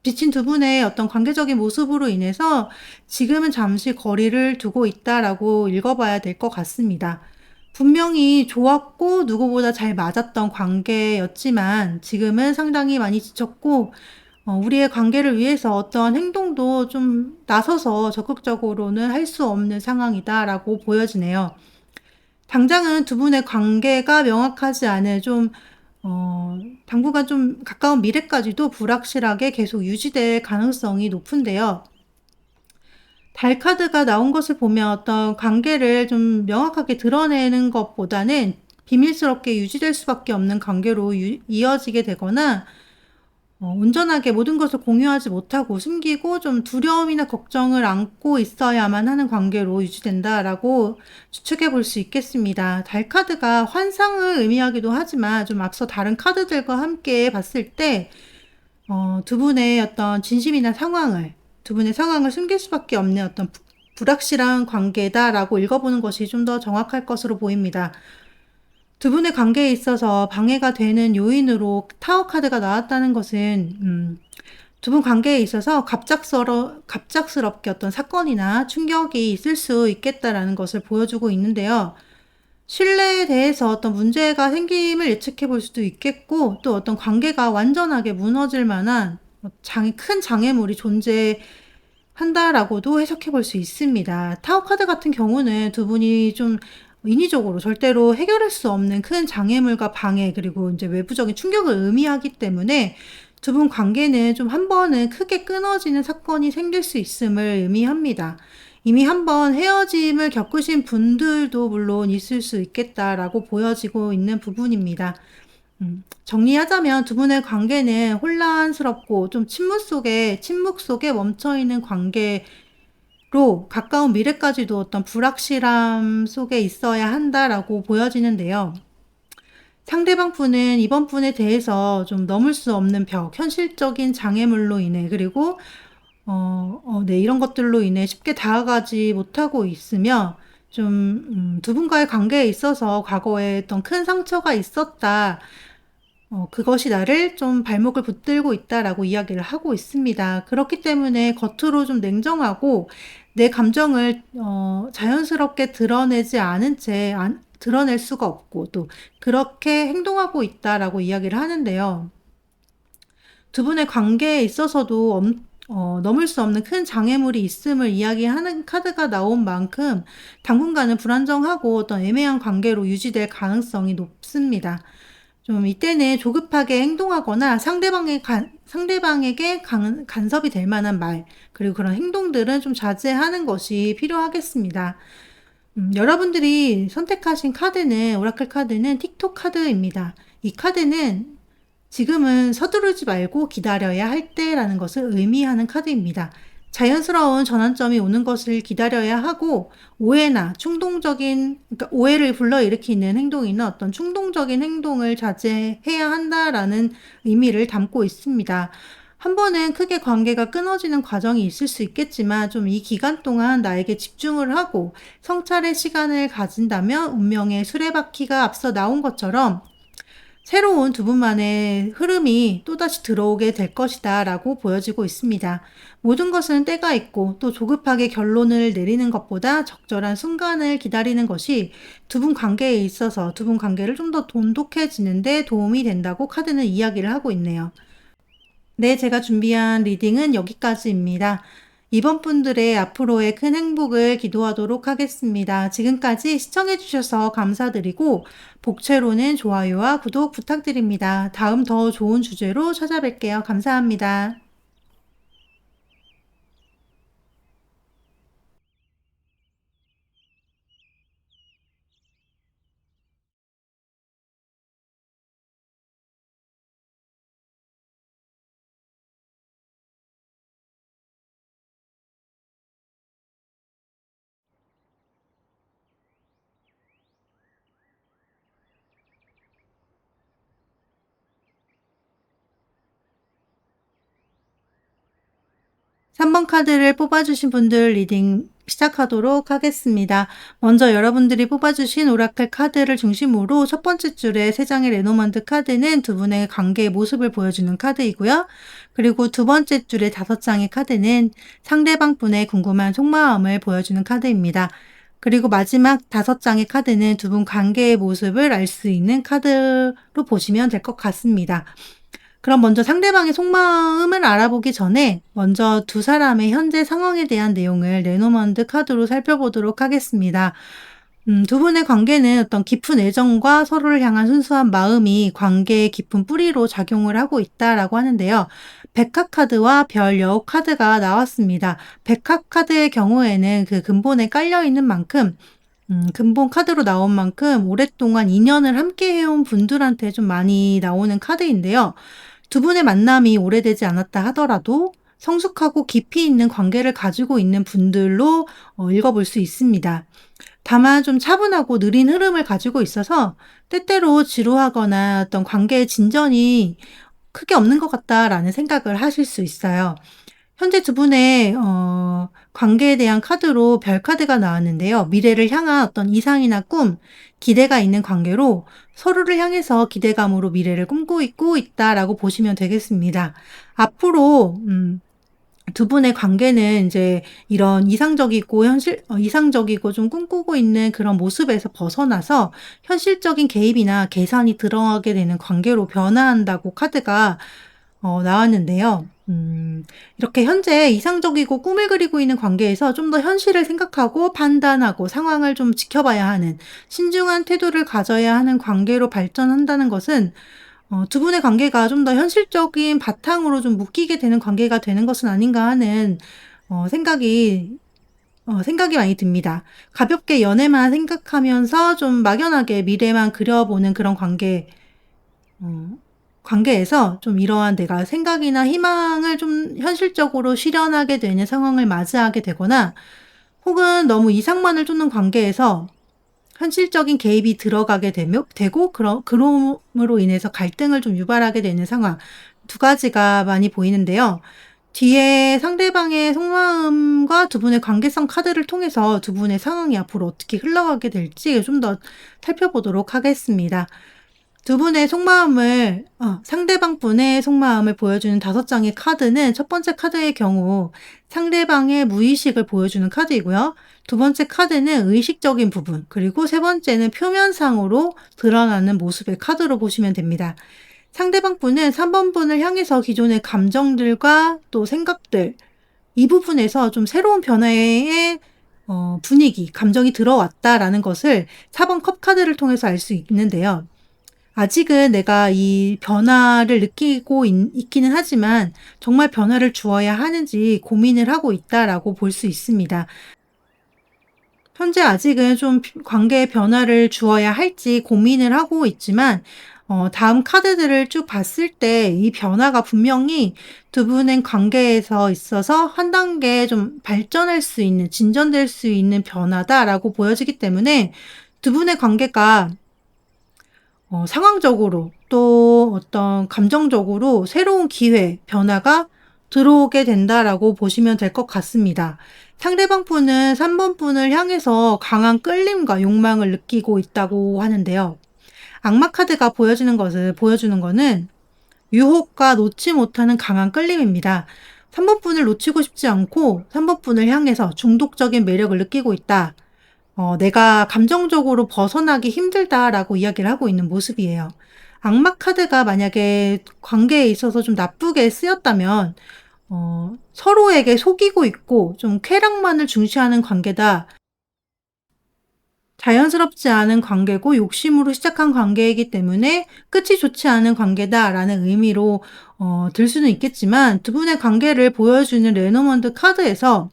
지친 두 분의 어떤 관계적인 모습으로 인해서 지금은 잠시 거리를 두고 있다라고 읽어봐야 될 것 같습니다. 분명히 좋았고 누구보다 잘 맞았던 관계였지만 지금은 상당히 많이 지쳤고 우리의 관계를 위해서 어떤 행동도 좀 나서서 적극적으로는 할 수 없는 상황이다라고 보여지네요. 당장은 두 분의 관계가 명확하지 않은 당분간 좀 가까운 미래까지도 불확실하게 계속 유지될 가능성이 높은데요. 달 카드가 나온 것을 보면 어떤 관계를 좀 명확하게 드러내는 것보다는 비밀스럽게 유지될 수밖에 없는 관계로 이어지게 되거나 온전하게 모든 것을 공유하지 못하고 숨기고 좀 두려움이나 걱정을 안고 있어야만 하는 관계로 유지된다라고 추측해 볼 수 있겠습니다. 달 카드가 환상을 의미하기도 하지만 좀 앞서 다른 카드들과 함께 봤을 때 두 분의 어떤 진심이나 두 분의 상황을 숨길 수밖에 없는 어떤 불확실한 관계다라고 읽어보는 것이 좀 더 정확할 것으로 보입니다. 두 분의 관계에 있어서 방해가 되는 요인으로 타워 카드가 나왔다는 것은 두 분 관계에 있어서 갑작스럽게 어떤 사건이나 충격이 있을 수 있겠다라는 것을 보여주고 있는데요. 신뢰에 대해서 어떤 문제가 생김을 예측해 볼 수도 있겠고 또 어떤 관계가 완전하게 무너질 만한 큰 장애물이 존재하는 한다라고도 해석해 볼 수 있습니다. 타워 카드 같은 경우는 두 분이 좀 인위적으로 절대로 해결할 수 없는 큰 장애물과 방해 그리고 이제 외부적인 충격을 의미하기 때문에 두 분 관계는 좀 한 번은 크게 끊어지는 사건이 생길 수 있음을 의미합니다. 이미 한 번 헤어짐을 겪으신 분들도 물론 있을 수 있겠다라고 보여지고 있는 부분입니다. 정리하자면 두 분의 관계는 혼란스럽고 좀 침묵 속에 멈춰 있는 관계로 가까운 미래까지도 어떤 불확실함 속에 있어야 한다라고 보여지는데요. 상대방 분은 이번 분에 대해서 좀 넘을 수 없는 벽, 현실적인 장애물로 인해 그리고 네, 이런 것들로 인해 쉽게 다가가지 못하고 있으며 좀 두 분과의 관계에 있어서 과거에 어떤 큰 상처가 있었다. 그것이 나를 좀 발목을 붙들고 있다라고 이야기를 하고 있습니다. 그렇기 때문에 겉으로 좀 냉정하고 내 감정을 자연스럽게 드러내지 않은 채 드러낼 수가 없고 또 그렇게 행동하고 있다라고 이야기를 하는데요. 두 분의 관계에 있어서도 넘을 수 없는 큰 장애물이 있음을 이야기하는 카드가 나온 만큼 당분간은 불안정하고 어떤 애매한 관계로 유지될 가능성이 높습니다. 좀 이때는 조급하게 행동하거나 상대방에게 간섭이 될 만한 말, 그리고 그런 행동들은 좀 자제하는 것이 필요하겠습니다. 여러분들이 선택하신 카드는, 오라클 카드는 틱톡 카드입니다. 이 카드는 지금은 서두르지 말고 기다려야 할 때라는 것을 의미하는 카드입니다. 자연스러운 전환점이 오는 것을 기다려야 하고 그러니까 오해를 불러일으키는 행동이나 어떤 충동적인 행동을 자제해야 한다라는 의미를 담고 있습니다. 한 번은 크게 관계가 끊어지는 과정이 있을 수 있겠지만 좀 이 기간 동안 나에게 집중을 하고 성찰의 시간을 가진다면 운명의 수레바퀴가 앞서 나온 것처럼 새로운 두 분만의 흐름이 또다시 들어오게 될 것이다 라고 보여지고 있습니다. 모든 것은 때가 있고 또 조급하게 결론을 내리는 것보다 적절한 순간을 기다리는 것이 두 분 관계에 있어서 두 분 관계를 좀 더 돈독해지는데 도움이 된다고 카드는 이야기를 하고 있네요. 네, 제가 준비한 리딩은 여기까지입니다. 이번 분들의 앞으로의 큰 행복을 기도하도록 하겠습니다. 지금까지 시청해주셔서 감사드리고 복채로는 좋아요와 구독 부탁드립니다. 다음 더 좋은 주제로 찾아뵐게요. 감사합니다. 3번 카드를 뽑아주신 분들 리딩 시작하도록 하겠습니다. 먼저 여러분들이 뽑아주신 오라클 카드를 중심으로 첫 번째 줄에 3장의 레노먼드 카드는 두 분의 관계의 모습을 보여주는 카드이고요. 그리고 두 번째 줄에 5장의 카드는 상대방 분의 궁금한 속마음을 보여주는 카드입니다. 그리고 마지막 5장의 카드는 두 분 관계의 모습을 알 수 있는 카드로 보시면 될 것 같습니다. 그럼 먼저 상대방의 속마음을 알아보기 전에 먼저 두 사람의 현재 상황에 대한 내용을 레노먼드 카드로 살펴보도록 하겠습니다. 두 분의 관계는 어떤 깊은 애정과 서로를 향한 순수한 마음이 관계의 깊은 뿌리로 작용을 하고 있다라고 하는데요. 백합 카드와 별 여우 카드가 나왔습니다. 백합 카드의 경우에는 그 근본에 깔려 있는 만큼 근본 카드로 나온 만큼 오랫동안 인연을 함께 해온 분들한테 좀 많이 나오는 카드인데요. 두 분의 만남이 오래되지 않았다 하더라도 성숙하고 깊이 있는 관계를 가지고 있는 분들로 읽어볼 수 있습니다. 다만 좀 차분하고 느린 흐름을 가지고 있어서 때때로 지루하거나 어떤 관계의 진전이 크게 없는 것 같다라는 생각을 하실 수 있어요. 현재 두 분의 관계에 대한 카드로 별 카드가 나왔는데요. 미래를 향한 어떤 이상이나 꿈, 기대가 있는 관계로 서로를 향해서 기대감으로 미래를 꿈꾸고 있다라고 보시면 되겠습니다. 앞으로 두 분의 관계는 이제 이런 이상적이고 좀 꿈꾸고 있는 그런 모습에서 벗어나서 현실적인 개입이나 계산이 들어가게 되는 관계로 변화한다고 카드가 나왔는데요. 이렇게 현재 이상적이고 꿈을 그리고 있는 관계에서 좀 더 현실을 생각하고 판단하고 상황을 좀 지켜봐야 하는 신중한 태도를 가져야 하는 관계로 발전한다는 것은 두 분의 관계가 좀 더 현실적인 바탕으로 좀 묶이게 되는 관계가 되는 것은 아닌가 하는 생각이 많이 듭니다. 가볍게 연애만 생각하면서 좀 막연하게 미래만 그려보는 그런 어 관계에서 좀 이러한 내가 생각이나 희망을 좀 현실적으로 실현하게 되는 상황을 맞이하게 되거나, 혹은 너무 이상만을 쫓는 관계에서 현실적인 개입이 들어가게 되고 그럼으로 인해서 갈등을 좀 유발하게 되는 상황, 두 가지가 많이 보이는데요. 뒤에 상대방의 속마음과 두 분의 관계성 카드를 통해서 두 분의 상황이 앞으로 어떻게 흘러가게 될지 좀 더 살펴보도록 하겠습니다. 두 분의 속마음을 상대방 분의 속마음을 보여주는 5장의 카드는, 첫 번째 카드의 경우 상대방의 무의식을 보여주는 카드이고요. 두 번째 카드는 의식적인 부분, 그리고 세 번째는 표면상으로 드러나는 모습의 카드로 보시면 됩니다. 상대방 분은 3번 분을 향해서 기존의 감정들과 또 생각들, 이 부분에서 좀 새로운 변화의 분위기, 감정이 들어왔다라는 것을 4번 컵 카드를 통해서 알 수 있는데요. 아직은 내가 이 변화를 느끼고 있기는 하지만 정말 변화를 주어야 하는지 고민을 하고 있다라고 볼 수 있습니다. 현재 아직은 좀 관계에 변화를 주어야 할지 고민을 하고 있지만, 다음 카드들을 쭉 봤을 때 이 변화가 분명히 두 분의 관계에서 있어서 한 단계 좀 발전할 수 있는, 진전될 수 있는 변화다라고 보여지기 때문에, 두 분의 관계가 상황적으로 또 어떤 감정적으로 새로운 기회, 변화가 들어오게 된다라고 보시면 될 것 같습니다. 상대방 분은 3번 분을 향해서 강한 끌림과 욕망을 느끼고 있다고 하는데요. 악마 카드가 보여주는 거는 유혹과 놓지 못하는 강한 끌림입니다. 3번 분을 놓치고 싶지 않고 3번 분을 향해서 중독적인 매력을 느끼고 있다. 내가 감정적으로 벗어나기 힘들다라고 이야기를 하고 있는 모습이에요. 악마 카드가 만약에 관계에 있어서 좀 나쁘게 쓰였다면, 서로에게 속이고 있고 좀 쾌락만을 중시하는 관계다. 자연스럽지 않은 관계고 욕심으로 시작한 관계이기 때문에 끝이 좋지 않은 관계다라는 의미로 들 수는 있겠지만, 두 분의 관계를 보여주는 레노먼드 카드에서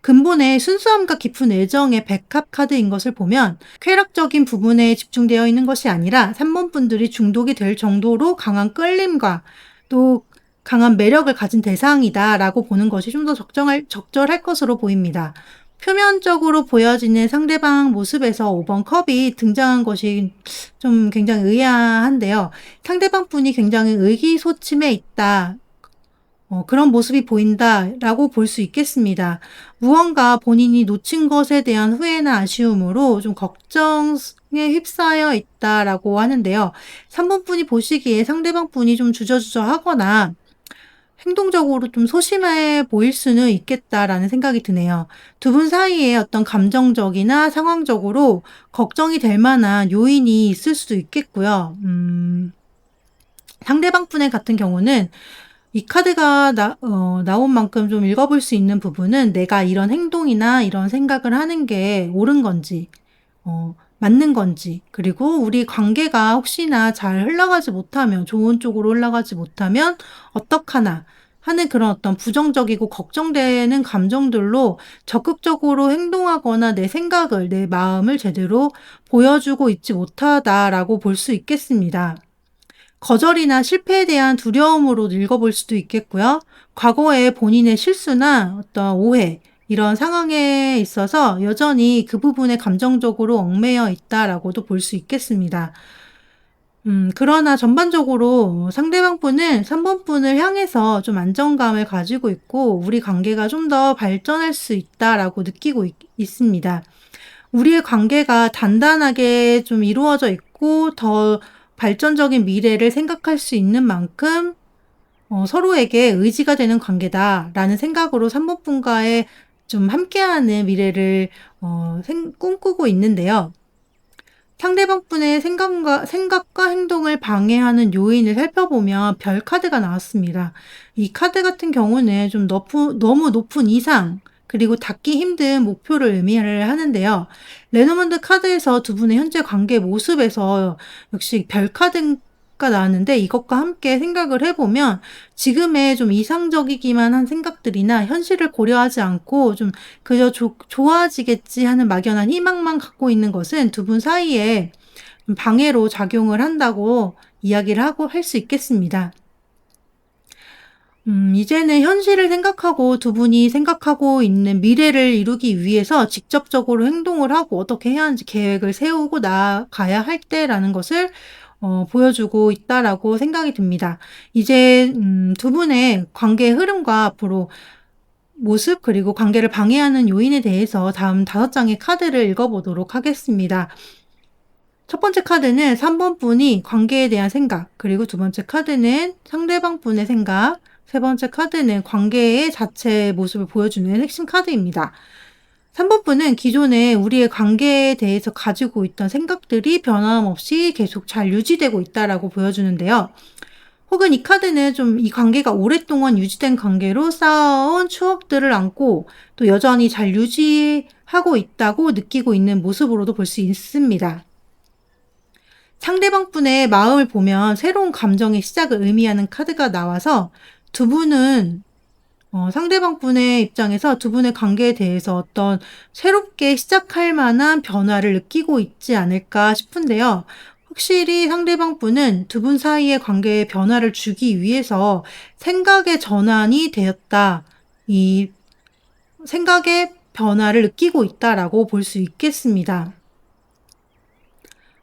근본의 순수함과 깊은 애정의 백합 카드인 것을 보면, 쾌락적인 부분에 집중되어 있는 것이 아니라 3번 분들이 중독이 될 정도로 강한 끌림과 또 강한 매력을 가진 대상이다라고 보는 것이 좀 더 적절할 것으로 보입니다. 표면적으로 보여지는 상대방 모습에서 5번 컵이 등장한 것이 좀 굉장히 의아한데요. 상대방 분이 굉장히 의기소침해 있다, 그런 모습이 보인다라고 볼 수 있겠습니다. 무언가 본인이 놓친 것에 대한 후회나 아쉬움으로 좀 걱정에 휩싸여 있다라고 하는데요. 3번 분이 보시기에 상대방 분이 좀 주저주저하거나 행동적으로 좀 소심해 보일 수는 있겠다라는 생각이 드네요. 두 분 사이에 어떤 감정적이나 상황적으로 걱정이 될 만한 요인이 있을 수도 있겠고요. 상대방 분의 같은 경우는 이 카드가 나온 만큼 좀 읽어볼 수 있는 부분은, 내가 이런 행동이나 이런 생각을 하는 게 옳은 건지, 맞는 건지, 그리고 우리 관계가 혹시나 잘 흘러가지 못하면, 좋은 쪽으로 흘러가지 못하면 어떡하나 하는 그런 어떤 부정적이고 걱정되는 감정들로 적극적으로 행동하거나 내 생각을, 내 마음을 제대로 보여주고 있지 못하다라고 볼 수 있겠습니다. 거절이나 실패에 대한 두려움으로 읽어볼 수도 있겠고요. 과거에 본인의 실수나 어떤 오해, 이런 상황에 있어서 여전히 그 부분에 감정적으로 얽매여 있다라고도 볼 수 있겠습니다. 그러나 전반적으로 상대방 분은 3번 분을 향해서 좀 안정감을 가지고 있고, 우리 관계가 좀 더 발전할 수 있다라고 느끼고 있습니다. 우리의 관계가 단단하게 좀 이루어져 있고 더 발전적인 미래를 생각할 수 있는 만큼 서로에게 의지가 되는 관계다라는 생각으로 3번 분과의 좀 함께하는 미래를 꿈꾸고 있는데요. 상대방 분의 생각과 행동을 방해하는 요인을 살펴보면 별 카드가 나왔습니다. 이 카드 같은 경우는 좀 너무 높은 이상, 그리고 닿기 힘든 목표를 의미를 하는데요. 레노먼드 카드에서 두 분의 현재 관계 모습에서 역시 별 카드가 나왔는데, 이것과 함께 생각을 해보면 지금의 좀 이상적이기만 한 생각들이나 현실을 고려하지 않고 좀 그저 좋아지겠지 하는 막연한 희망만 갖고 있는 것은 두 분 사이에 좀 방해로 작용을 한다고 이야기를 하고 할 수 있겠습니다. 이제는 현실을 생각하고 두 분이 생각하고 있는 미래를 이루기 위해서 직접적으로 행동을 하고 어떻게 해야 하는지 계획을 세우고 나아가야 할 때라는 것을 보여주고 있다라고 생각이 듭니다. 이제 두 분의 관계의 흐름과 앞으로 모습, 그리고 관계를 방해하는 요인에 대해서 다음 5장의 카드를 읽어보도록 하겠습니다. 첫 번째 카드는 3번 분이 관계에 대한 생각, 그리고 두 번째 카드는 상대방 분의 생각, 세 번째 카드는 관계의 자체의 모습을 보여주는 핵심 카드입니다. 3번 분은 기존에 우리의 관계에 대해서 가지고 있던 생각들이 변함없이 계속 잘 유지되고 있다라고 보여주는데요. 혹은 이 카드는 좀 이 관계가 오랫동안 유지된 관계로 쌓아온 추억들을 안고 또 여전히 잘 유지하고 있다고 느끼고 있는 모습으로도 볼 수 있습니다. 상대방 분의 마음을 보면 새로운 감정의 시작을 의미하는 카드가 나와서 두 분은 상대방 분의 입장에서 두 분의 관계에 대해서 어떤 새롭게 시작할 만한 변화를 느끼고 있지 않을까 싶은데요. 확실히 상대방 분은 두 분 사이의 관계에 변화를 주기 위해서 생각의 전환이 되었다. 이 생각의 변화를 느끼고 있다라고 볼 수 있겠습니다.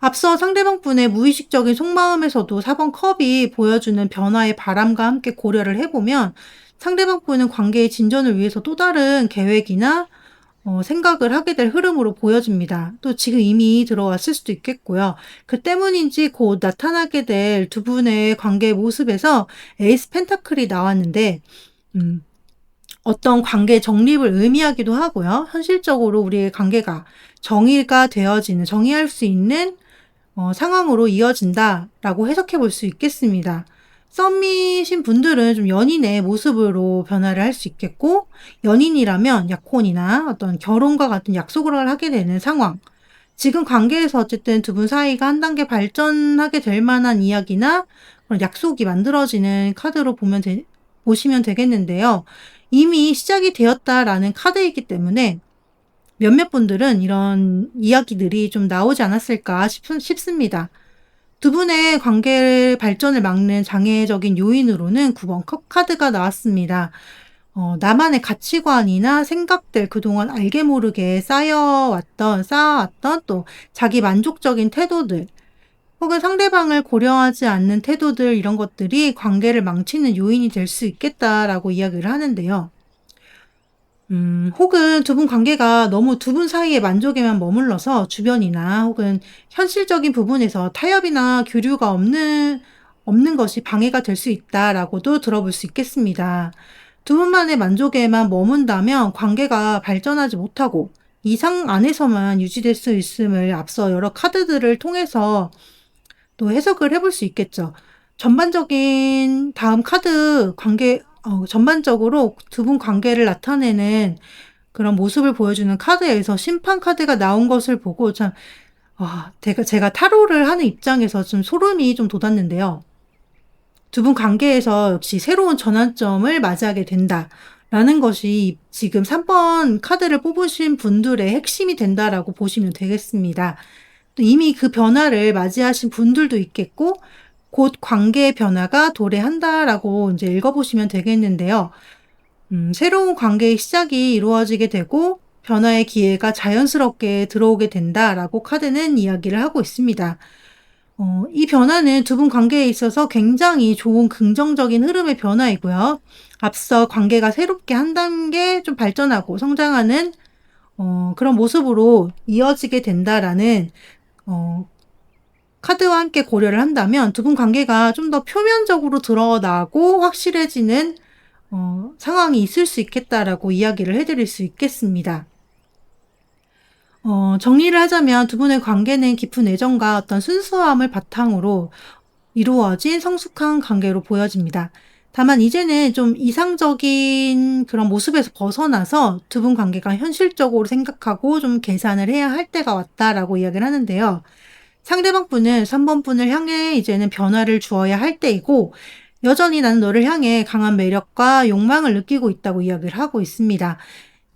앞서 상대방 분의 무의식적인 속마음에서도 4번 컵이 보여주는 변화의 바람과 함께 고려를 해보면 상대방 분은 관계의 진전을 위해서 또 다른 계획이나 생각을 하게 될 흐름으로 보여집니다. 또 지금 이미 들어왔을 수도 있겠고요. 그 때문인지 곧 나타나게 될 두 분의 관계의 모습에서 에이스 펜타클이 나왔는데 어떤 관계 정립을 의미하기도 하고요. 현실적으로 우리의 관계가 정의할 수 있는 상황으로 이어진다라고 해석해 볼 수 있겠습니다. 썸이신 분들은 좀 연인의 모습으로 변화를 할 수 있겠고, 연인이라면 약혼이나 어떤 결혼과 같은 약속을 하게 되는 상황. 지금 관계에서 어쨌든 두 분 사이가 한 단계 발전하게 될 만한 이야기나 그런 약속이 만들어지는 카드로 보시면 되겠는데요. 이미 시작이 되었다라는 카드이기 때문에 몇몇 분들은 이런 이야기들이 좀 나오지 않았을까 싶습니다. 두 분의 관계 발전을 막는 장애적인 요인으로는 9번 컵 카드가 나왔습니다. 나만의 가치관이나 생각들, 그동안 알게 모르게 쌓아왔던 또 자기 만족적인 태도들, 혹은 상대방을 고려하지 않는 태도들, 이런 것들이 관계를 망치는 요인이 될 수 있겠다라고 이야기를 하는데요. 혹은 두 분 관계가 너무 두 분 사이의 만족에만 머물러서 주변이나 혹은 현실적인 부분에서 타협이나 교류가 없는 것이 방해가 될 수 있다라고도 들어볼 수 있겠습니다. 두 분만의 만족에만 머문다면 관계가 발전하지 못하고 이상 안에서만 유지될 수 있음을 앞서 여러 카드들을 통해서 또 해석을 해볼 수 있겠죠. 전반적인 다음 카드 전반적으로 두 분 관계를 나타내는 그런 모습을 보여주는 카드에서 심판 카드가 나온 것을 보고 참, 제가 타로를 하는 입장에서 좀 소름이 좀 돋았는데요. 두 분 관계에서 역시 새로운 전환점을 맞이하게 된다라는 것이 지금 3번 카드를 뽑으신 분들의 핵심이 된다라고 보시면 되겠습니다. 또 이미 그 변화를 맞이하신 분들도 있겠고, 곧 관계의 변화가 도래한다라고 이제 읽어보시면 되겠는데요. 새로운 관계의 시작이 이루어지게 되고 변화의 기회가 자연스럽게 들어오게 된다라고 카드는 이야기를 하고 있습니다. 이 변화는 두 분 관계에 있어서 굉장히 좋은 긍정적인 흐름의 변화이고요. 앞서 관계가 새롭게 한 단계 좀 발전하고 성장하는 그런 모습으로 이어지게 된다라는 카드와 함께 고려를 한다면 두 분 관계가 좀 더 표면적으로 드러나고 확실해지는 상황이 있을 수 있겠다라고 이야기를 해드릴 수 있겠습니다. 정리를 하자면 두 분의 관계는 깊은 애정과 어떤 순수함을 바탕으로 이루어진 성숙한 관계로 보여집니다. 다만 이제는 좀 이상적인 그런 모습에서 벗어나서 두 분 관계가 현실적으로 생각하고 좀 계산을 해야 할 때가 왔다라고 이야기를 하는데요. 상대방 분은 3번 분을 향해 이제는 변화를 주어야 할 때이고, 여전히 나는 너를 향해 강한 매력과 욕망을 느끼고 있다고 이야기를 하고 있습니다.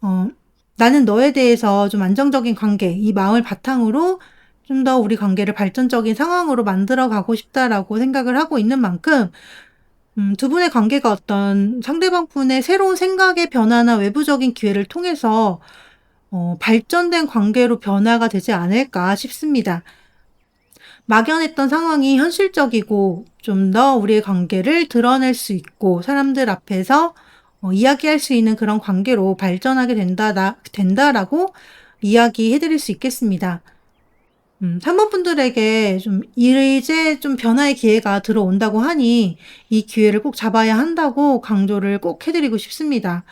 어, 나는 너에 대해서 좀 안정적인 관계, 이 마음을 바탕으로 좀 더 우리 관계를 발전적인 상황으로 만들어 가고 싶다라고 생각을 하고 있는 만큼, 두 분의 관계가 어떤 상대방 분의 새로운 생각의 변화나 외부적인 기회를 통해서 발전된 관계로 변화가 되지 않을까 싶습니다. 막연했던 상황이 현실적이고 좀 더 우리의 관계를 드러낼 수 있고 사람들 앞에서 이야기할 수 있는 그런 관계로 발전하게 된다라고 이야기해 드릴 수 있겠습니다. 사모분들에게 좀 이제 좀 변화의 기회가 들어온다고 하니 이 기회를 꼭 잡아야 한다고 강조를 꼭 해 드리고 싶습니다.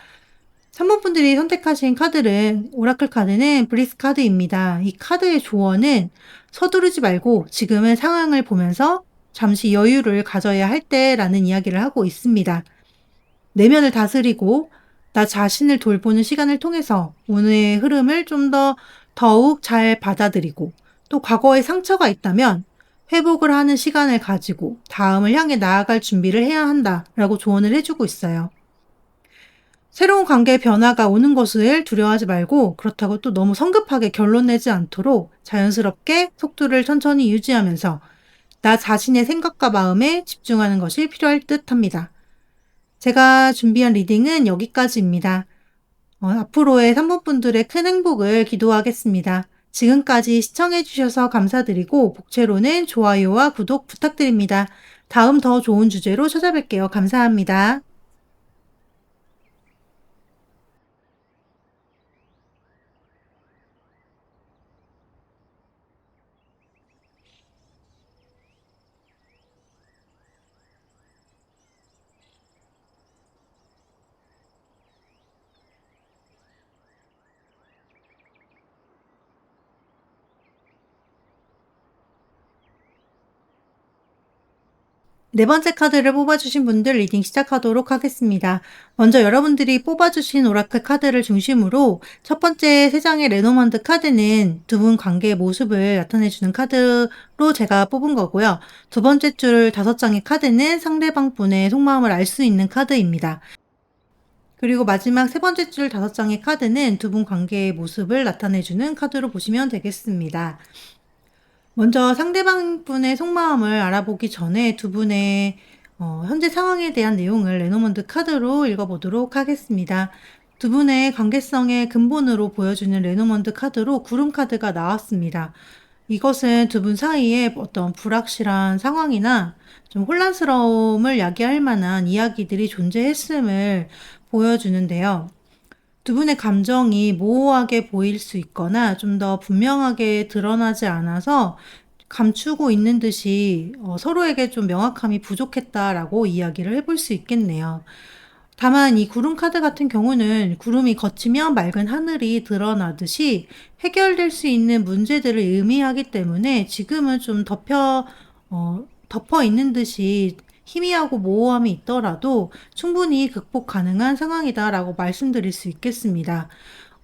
사모분들이 선택하신 카드는 오라클 카드는 브리스 카드입니다. 이 카드의 조언은 서두르지 말고 지금의 상황을 보면서 잠시 여유를 가져야 할 때라는 이야기를 하고 있습니다. 내면을 다스리고 나 자신을 돌보는 시간을 통해서 오늘의 흐름을 좀 더욱 잘 받아들이고 또 과거에 상처가 있다면 회복을 하는 시간을 가지고 다음을 향해 나아갈 준비를 해야 한다라고 조언을 해주고 있어요. 새로운 관계의 변화가 오는 것을 두려워하지 말고 그렇다고 또 너무 성급하게 결론 내지 않도록 자연스럽게 속도를 천천히 유지하면서 나 자신의 생각과 마음에 집중하는 것이 필요할 듯 합니다. 제가 준비한 리딩은 여기까지입니다. 앞으로의 산모분들의 큰 행복을 기도하겠습니다. 지금까지 시청해주셔서 감사드리고 복채로는 좋아요와 구독 부탁드립니다. 다음 더 좋은 주제로 찾아뵐게요. 감사합니다. 네 번째 카드를 뽑아주신 분들 리딩 시작하도록 하겠습니다. 먼저 여러분들이 뽑아주신 오라클 카드를 중심으로 첫 번째 3장의 레노먼드 카드는 두 분 관계의 모습을 나타내주는 카드로 제가 뽑은 거고요. 두 번째 줄 5장의 카드는 상대방 분의 속마음을 알 수 있는 카드입니다. 그리고 마지막 세 번째 줄 5장의 카드는 두 분 관계의 모습을 나타내주는 카드로 보시면 되겠습니다. 먼저 상대방 분의 속마음을 알아보기 전에 두 분의 현재 상황에 대한 내용을 레노먼드 카드로 읽어보도록 하겠습니다. 두 분의 관계성의 근본으로 보여주는 레노먼드 카드로 구름 카드가 나왔습니다. 이것은 두 분 사이에 어떤 불확실한 상황이나 좀 혼란스러움을 야기할 만한 이야기들이 존재했음을 보여주는데요. 두 분의 감정이 모호하게 보일 수 있거나 좀 더 분명하게 드러나지 않아서 감추고 있는 듯이 서로에게 좀 명확함이 부족했다라고 이야기를 해볼 수 있겠네요. 다만 이 구름 카드 같은 경우는 구름이 걷히면 맑은 하늘이 드러나듯이 해결될 수 있는 문제들을 의미하기 때문에 지금은 좀 덮어 있는 듯이 희미하고 모호함이 있더라도 충분히 극복 가능한 상황이다라고 말씀드릴 수 있겠습니다.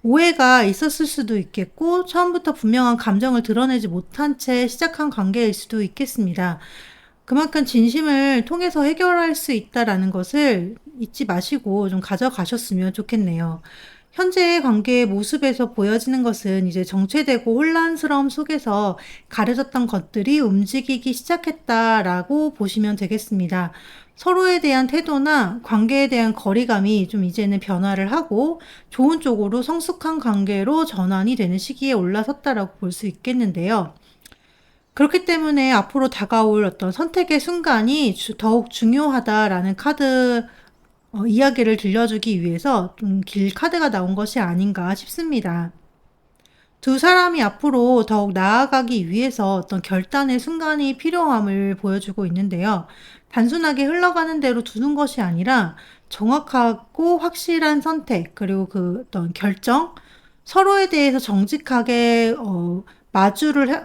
오해가 있었을 수도 있겠고 처음부터 분명한 감정을 드러내지 못한 채 시작한 관계일 수도 있겠습니다. 그만큼 진심을 통해서 해결할 수 있다라는 것을 잊지 마시고 좀 가져가셨으면 좋겠네요. 현재의 관계의 모습에서 보여지는 것은 이제 정체되고 혼란스러움 속에서 가려졌던 것들이 움직이기 시작했다라고 보시면 되겠습니다. 서로에 대한 태도나 관계에 대한 거리감이 좀 이제는 변화를 하고 좋은 쪽으로 성숙한 관계로 전환이 되는 시기에 올라섰다라고 볼 수 있겠는데요. 그렇기 때문에 앞으로 다가올 어떤 선택의 순간이 더욱 중요하다라는 카드 이야기를 들려주기 위해서 좀 길 카드가 나온 것이 아닌가 싶습니다. 두 사람이 앞으로 더욱 나아가기 위해서 어떤 결단의 순간이 필요함을 보여주고 있는데요. 단순하게 흘러가는 대로 두는 것이 아니라 정확하고 확실한 선택, 그리고 그 어떤 결정, 서로에 대해서 정직하게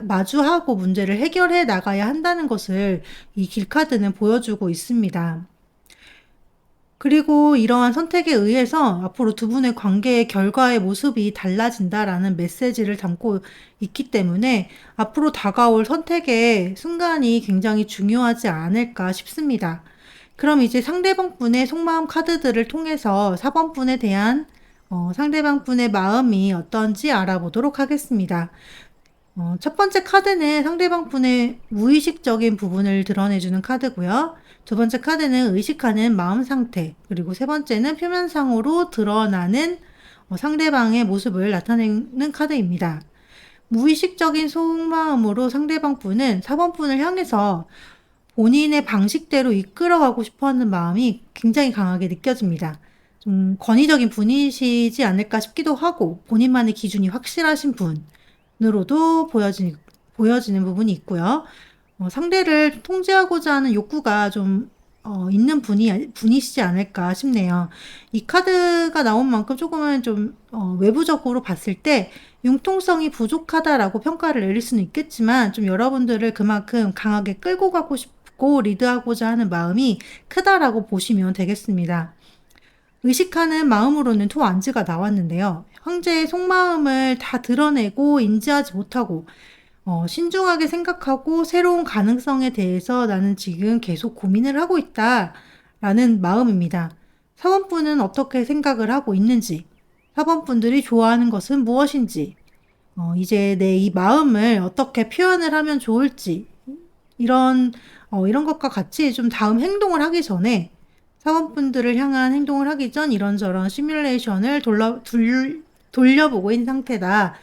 마주하고 문제를 해결해 나가야 한다는 것을 이 길카드는 보여주고 있습니다. 그리고 이러한 선택에 의해서 앞으로 두 분의 관계의 결과의 모습이 달라진다라는 메시지를 담고 있기 때문에 앞으로 다가올 선택의 순간이 굉장히 중요하지 않을까 싶습니다. 그럼 이제 상대방 분의 속마음 카드들을 통해서 4번 분에 대한 상대방 분의 마음이 어떤지 알아보도록 하겠습니다. 첫 번째 카드는 상대방 분의 무의식적인 부분을 드러내주는 카드고요. 두 번째 카드는 의식하는 마음 상태, 그리고 세 번째는 표면상으로 드러나는 상대방의 모습을 나타내는 카드입니다. 무의식적인 속마음으로 상대방 분은 4번 분을 향해서 본인의 방식대로 이끌어가고 싶어 하는 마음이 굉장히 강하게 느껴집니다. 좀 권위적인 분이시지 않을까 싶기도 하고, 본인만의 기준이 확실하신 분으로도 보여지는 부분이 있고요. 상대를 통제하고자 하는 욕구가 좀 있는 분이시지 않을까 싶네요. 이 카드가 나온 만큼 조금은 좀 외부적으로 봤을 때 융통성이 부족하다라고 평가를 내릴 수는 있겠지만, 좀 여러분들을 그만큼 강하게 끌고 가고 싶고 리드하고자 하는 마음이 크다라고 보시면 되겠습니다. 의식하는 마음으로는 토안즈가 나왔는데요. 황제의 속마음을 다 드러내고 인지하지 못하고 신중하게 생각하고 새로운 가능성에 대해서 나는 지금 계속 고민을 하고 있다 라는 마음입니다. 사번분은 어떻게 생각을 하고 있는지, 사번분들이 좋아하는 것은 무엇인지, 이제 내 이 마음을 어떻게 표현을 하면 좋을지, 이런 것과 같이 좀 다음 행동을 하기 전에 사원분들을 향한 행동을 하기 전 이런저런 시뮬레이션을 돌려보고 있는 상태다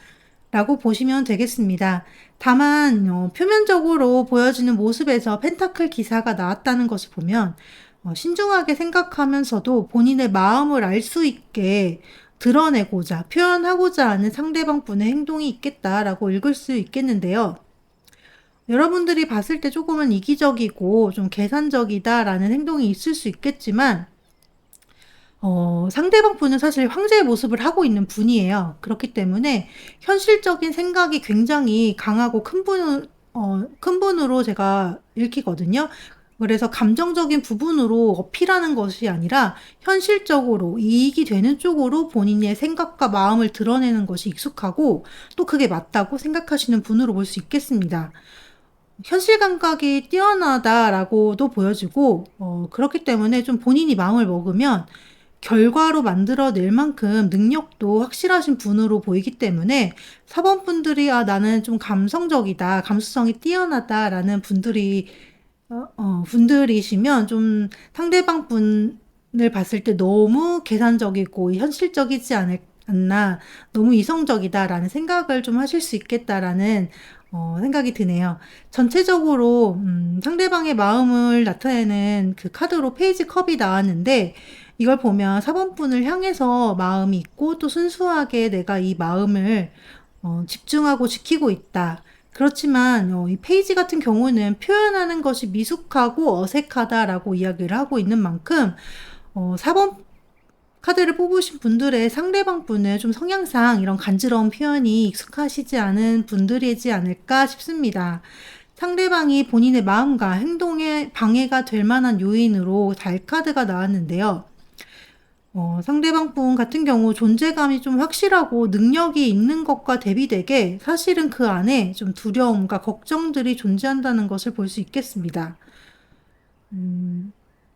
라고 보시면 되겠습니다. 다만 표면적으로 보여지는 모습에서 펜타클 기사가 나왔다는 것을 보면 신중하게 생각하면서도 본인의 마음을 알 수 있게 드러내고자 표현하고자 하는 상대방 분의 행동이 있겠다라고 읽을 수 있겠는데요. 여러분들이 봤을 때 조금은 이기적이고 좀 계산적이다라는 행동이 있을 수 있겠지만 상대방 분은 사실 황제의 모습을 하고 있는 분이에요. 그렇기 때문에 현실적인 생각이 굉장히 강하고 큰 분으로 제가 읽히거든요. 그래서 감정적인 부분으로 어필하는 것이 아니라 현실적으로 이익이 되는 쪽으로 본인의 생각과 마음을 드러내는 것이 익숙하고 또 그게 맞다고 생각하시는 분으로 볼 수 있겠습니다. 현실 감각이 뛰어나다라고도 보여지고 그렇기 때문에 좀 본인이 마음을 먹으면 결과로 만들어낼 만큼 능력도 확실하신 분으로 보이기 때문에 사번분들이 나는 좀 감성적이다, 감수성이 뛰어나다라는 분들이시면 좀 상대방 분을 봤을 때 너무 계산적이고 현실적이지 않나, 너무 이성적이다라는 생각을 좀 하실 수 있겠다라는 생각이 드네요. 전체적으로 상대방의 마음을 나타내는 그 카드로 페이지 컵이 나왔는데 이걸 보면 4번분을 향해서 마음이 있고 또 순수하게 내가 이 마음을 집중하고 지키고 있다. 그렇지만 이 페이지 같은 경우는 표현하는 것이 미숙하고 어색하다라고 이야기를 하고 있는 만큼 4번 카드를 뽑으신 분들의 상대방 분은 좀 성향상 이런 간지러운 표현이 익숙하시지 않은 분들이지 않을까 싶습니다. 상대방이 본인의 마음과 행동에 방해가 될 만한 요인으로 달 카드가 나왔는데요. 상대방 분 같은 경우 존재감이 좀 확실하고 능력이 있는 것과 대비되게 사실은 그 안에 좀 두려움과 걱정들이 존재한다는 것을 볼 수 있겠습니다.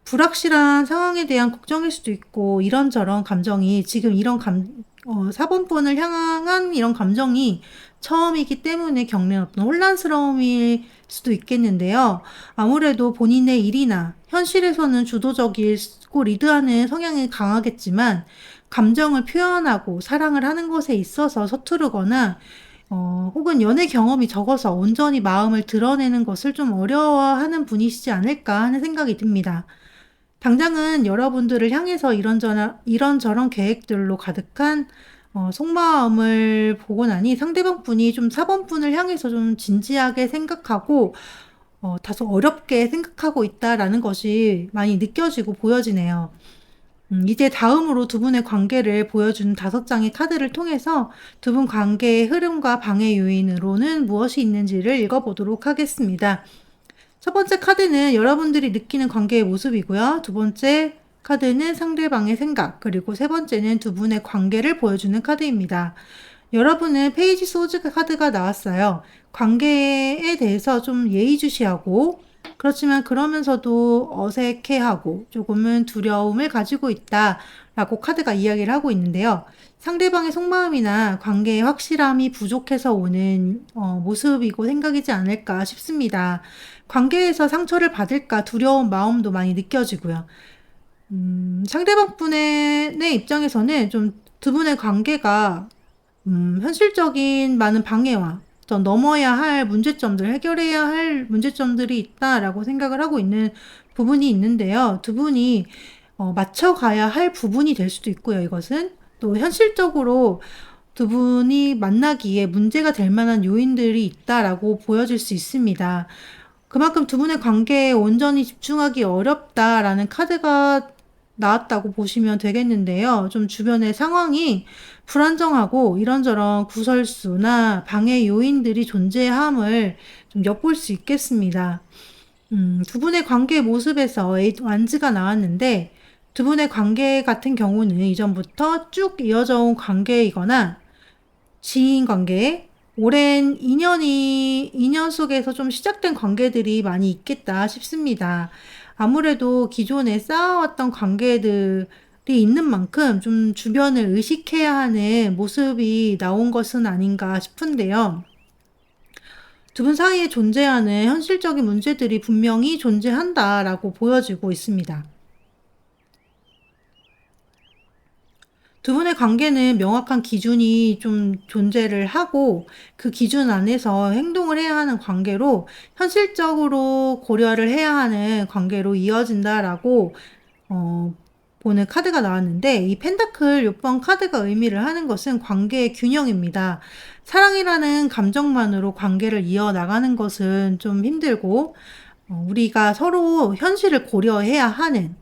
불확실한 상황에 대한 걱정일 수도 있고 이런저런 감정이 지금 4번분을 향한 이런 감정이 처음이기 때문에 겪는 어떤 혼란스러움일 수도 있겠는데요. 아무래도 본인의 일이나 현실에서는 주도적이고 리드하는 성향이 강하겠지만 감정을 표현하고 사랑을 하는 것에 있어서 서투르거나 혹은 연애 경험이 적어서 온전히 마음을 드러내는 것을 좀 어려워하는 분이시지 않을까 하는 생각이 듭니다. 당장은 여러분들을 향해서 이런저런 계획들로 가득한 속마음을 보고 나니 상대방 분이 좀 4번 분을 향해서 좀 진지하게 생각하고 다소 어렵게 생각하고 있다라는 것이 많이 느껴지고 보여지네요. 이제 다음으로 두 분의 관계를 보여주는 5장의 카드를 통해서 두 분 관계의 흐름과 방해 요인으로는 무엇이 있는지를 읽어보도록 하겠습니다. 첫 번째 카드는 여러분들이 느끼는 관계의 모습이고요. 두 번째 카드는 상대방의 생각, 그리고 세 번째는 두 분의 관계를 보여주는 카드입니다. 여러분은 페이지 소즈 카드가 나왔어요. 관계에 대해서 좀 예의주시하고, 그렇지만 그러면서도 어색해하고 조금은 두려움을 가지고 있다라고 카드가 이야기를 하고 있는데요. 상대방의 속마음이나 관계의 확실함이 부족해서 오는 모습이고 생각이지 않을까 싶습니다. 관계에서 상처를 받을까 두려운 마음도 많이 느껴지고요. 상대방 분의 입장에서는 좀 두 분의 관계가 현실적인 많은 방해와 어떤 넘어야 할 문제점들, 해결해야 할 문제점들이 있다라고 생각을 하고 있는 부분이 있는데요. 두 분이 맞춰가야 할 부분이 될 수도 있고요. 이것은 또 현실적으로 두 분이 만나기에 문제가 될 만한 요인들이 있다라고 보여질 수 있습니다. 그만큼 두 분의 관계에 온전히 집중하기 어렵다라는 카드가 나왔다고 보시면 되겠는데요. 좀 주변의 상황이 불안정하고 이런저런 구설수나 방해 요인들이 존재함을 좀 엿볼 수 있겠습니다. 두 분의 관계 모습에서 완즈가 나왔는데 두 분의 관계 같은 경우는 이전부터 쭉 이어져 온 관계이거나 지인 관계, 오랜 인연 속에서 좀 시작된 관계들이 많이 있겠다 싶습니다. 아무래도 기존에 쌓아왔던 관계들이 있는 만큼 좀 주변을 의식해야 하는 모습이 나온 것은 아닌가 싶은데요. 두 분 사이에 존재하는 현실적인 문제들이 분명히 존재한다라고 보여지고 있습니다. 두 분의 관계는 명확한 기준이 좀 존재를 하고 그 기준 안에서 행동을 해야 하는 관계로 현실적으로 고려를 해야 하는 관계로 이어진다라고 보는 카드가 나왔는데 이 펜타클 6번 카드가 의미를 하는 것은 관계의 균형입니다. 사랑이라는 감정만으로 관계를 이어나가는 것은 좀 힘들고 우리가 서로 현실을 고려해야 하는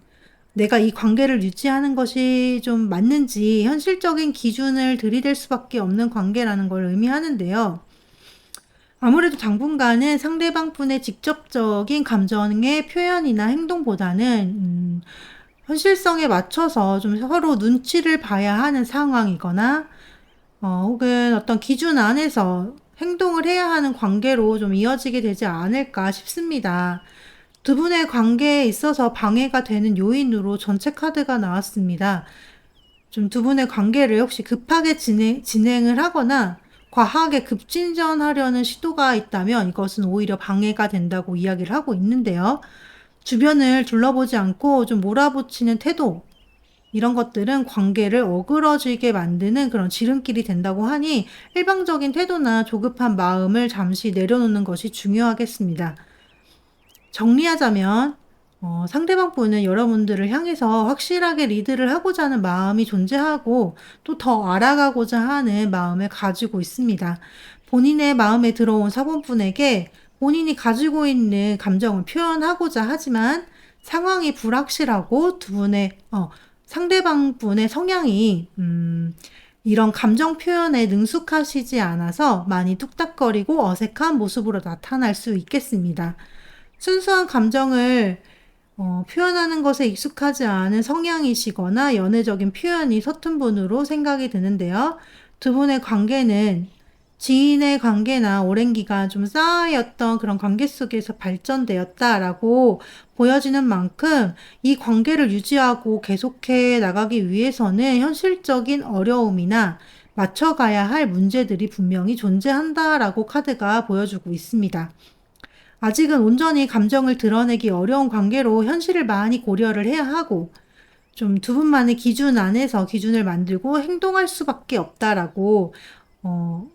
내가 이 관계를 유지하는 것이 좀 맞는지 현실적인 기준을 들이댈 수밖에 없는 관계라는 걸 의미하는데요. 아무래도 당분간은 상대방 분의 직접적인 감정의 표현이나 행동보다는 현실성에 맞춰서 좀 서로 눈치를 봐야 하는 상황이거나 혹은 어떤 기준 안에서 행동을 해야 하는 관계로 좀 이어지게 되지 않을까 싶습니다. 두 분의 관계에 있어서 방해가 되는 요인으로 전체 카드가 나왔습니다. 좀 두 분의 관계를 혹시 급하게 진행을 하거나 과하게 급진전하려는 시도가 있다면 이것은 오히려 방해가 된다고 이야기를 하고 있는데요. 주변을 둘러보지 않고 좀 몰아붙이는 태도, 이런 것들은 관계를 어그러지게 만드는 그런 지름길이 된다고 하니 일방적인 태도나 조급한 마음을 잠시 내려놓는 것이 중요하겠습니다. 정리하자면 상대방 분은 여러분들을 향해서 확실하게 리드를 하고자 하는 마음이 존재하고 또 더 알아가고자 하는 마음을 가지고 있습니다. 본인의 마음에 들어온 사본분에게 본인이 가지고 있는 감정을 표현하고자 하지만 상황이 불확실하고 두 분의 상대방 분의 성향이 이런 감정 표현에 능숙하시지 않아서 많이 뚝딱거리고 어색한 모습으로 나타날 수 있겠습니다. 순수한 감정을 표현하는 것에 익숙하지 않은 성향이시거나 연애적인 표현이 서툰 분으로 생각이 드는데요. 두 분의 관계는 지인의 관계나 오랜 기간 좀 쌓여있던 그런 관계 속에서 발전되었다라고 보여지는 만큼 이 관계를 유지하고 계속해 나가기 위해서는 현실적인 어려움이나 맞춰가야 할 문제들이 분명히 존재한다라고 카드가 보여주고 있습니다. 아직은 온전히 감정을 드러내기 어려운 관계로 현실을 많이 고려를 해야 하고 좀 두 분만의 기준 안에서 기준을 만들고 행동할 수밖에 없다라고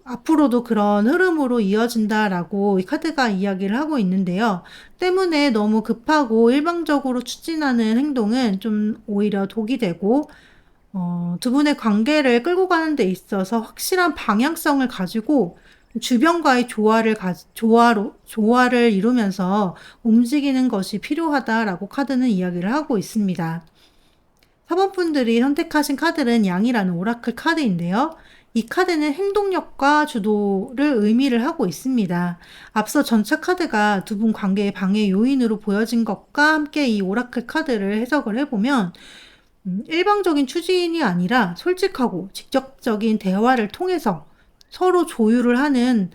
앞으로도 그런 흐름으로 이어진다라고 이 카드가 이야기를 하고 있는데요. 때문에 너무 급하고 일방적으로 추진하는 행동은 좀 오히려 독이 되고 두 분의 관계를 끌고 가는 데 있어서 확실한 방향성을 가지고 주변과의 조화를 이루면서 움직이는 것이 필요하다라고 카드는 이야기를 하고 있습니다. 4번 분들이 선택하신 카드는 양이라는 오라클 카드인데요. 이 카드는 행동력과 주도를 의미를 하고 있습니다. 앞서 전차 카드가 두 분 관계의 방해 요인으로 보여진 것과 함께 이 오라클 카드를 해석을 해보면 일방적인 추진이 아니라 솔직하고 직접적인 대화를 통해서 서로 조율을 하는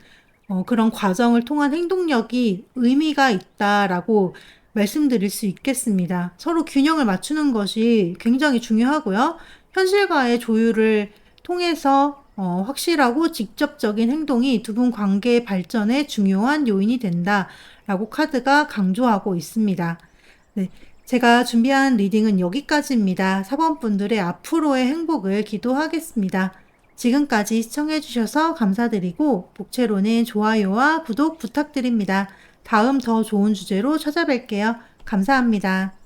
그런 과정을 통한 행동력이 의미가 있다라고 말씀드릴 수 있겠습니다. 서로 균형을 맞추는 것이 굉장히 중요하고요. 현실과의 조율을 통해서 확실하고 직접적인 행동이 두 분 관계의 발전에 중요한 요인이 된다라고 카드가 강조하고 있습니다. 네, 제가 준비한 리딩은 여기까지입니다. 4번 분들의 앞으로의 행복을 기도하겠습니다. 지금까지 시청해주셔서 감사드리고 복채로는 좋아요와 구독 부탁드립니다. 다음 더 좋은 주제로 찾아뵐게요. 감사합니다.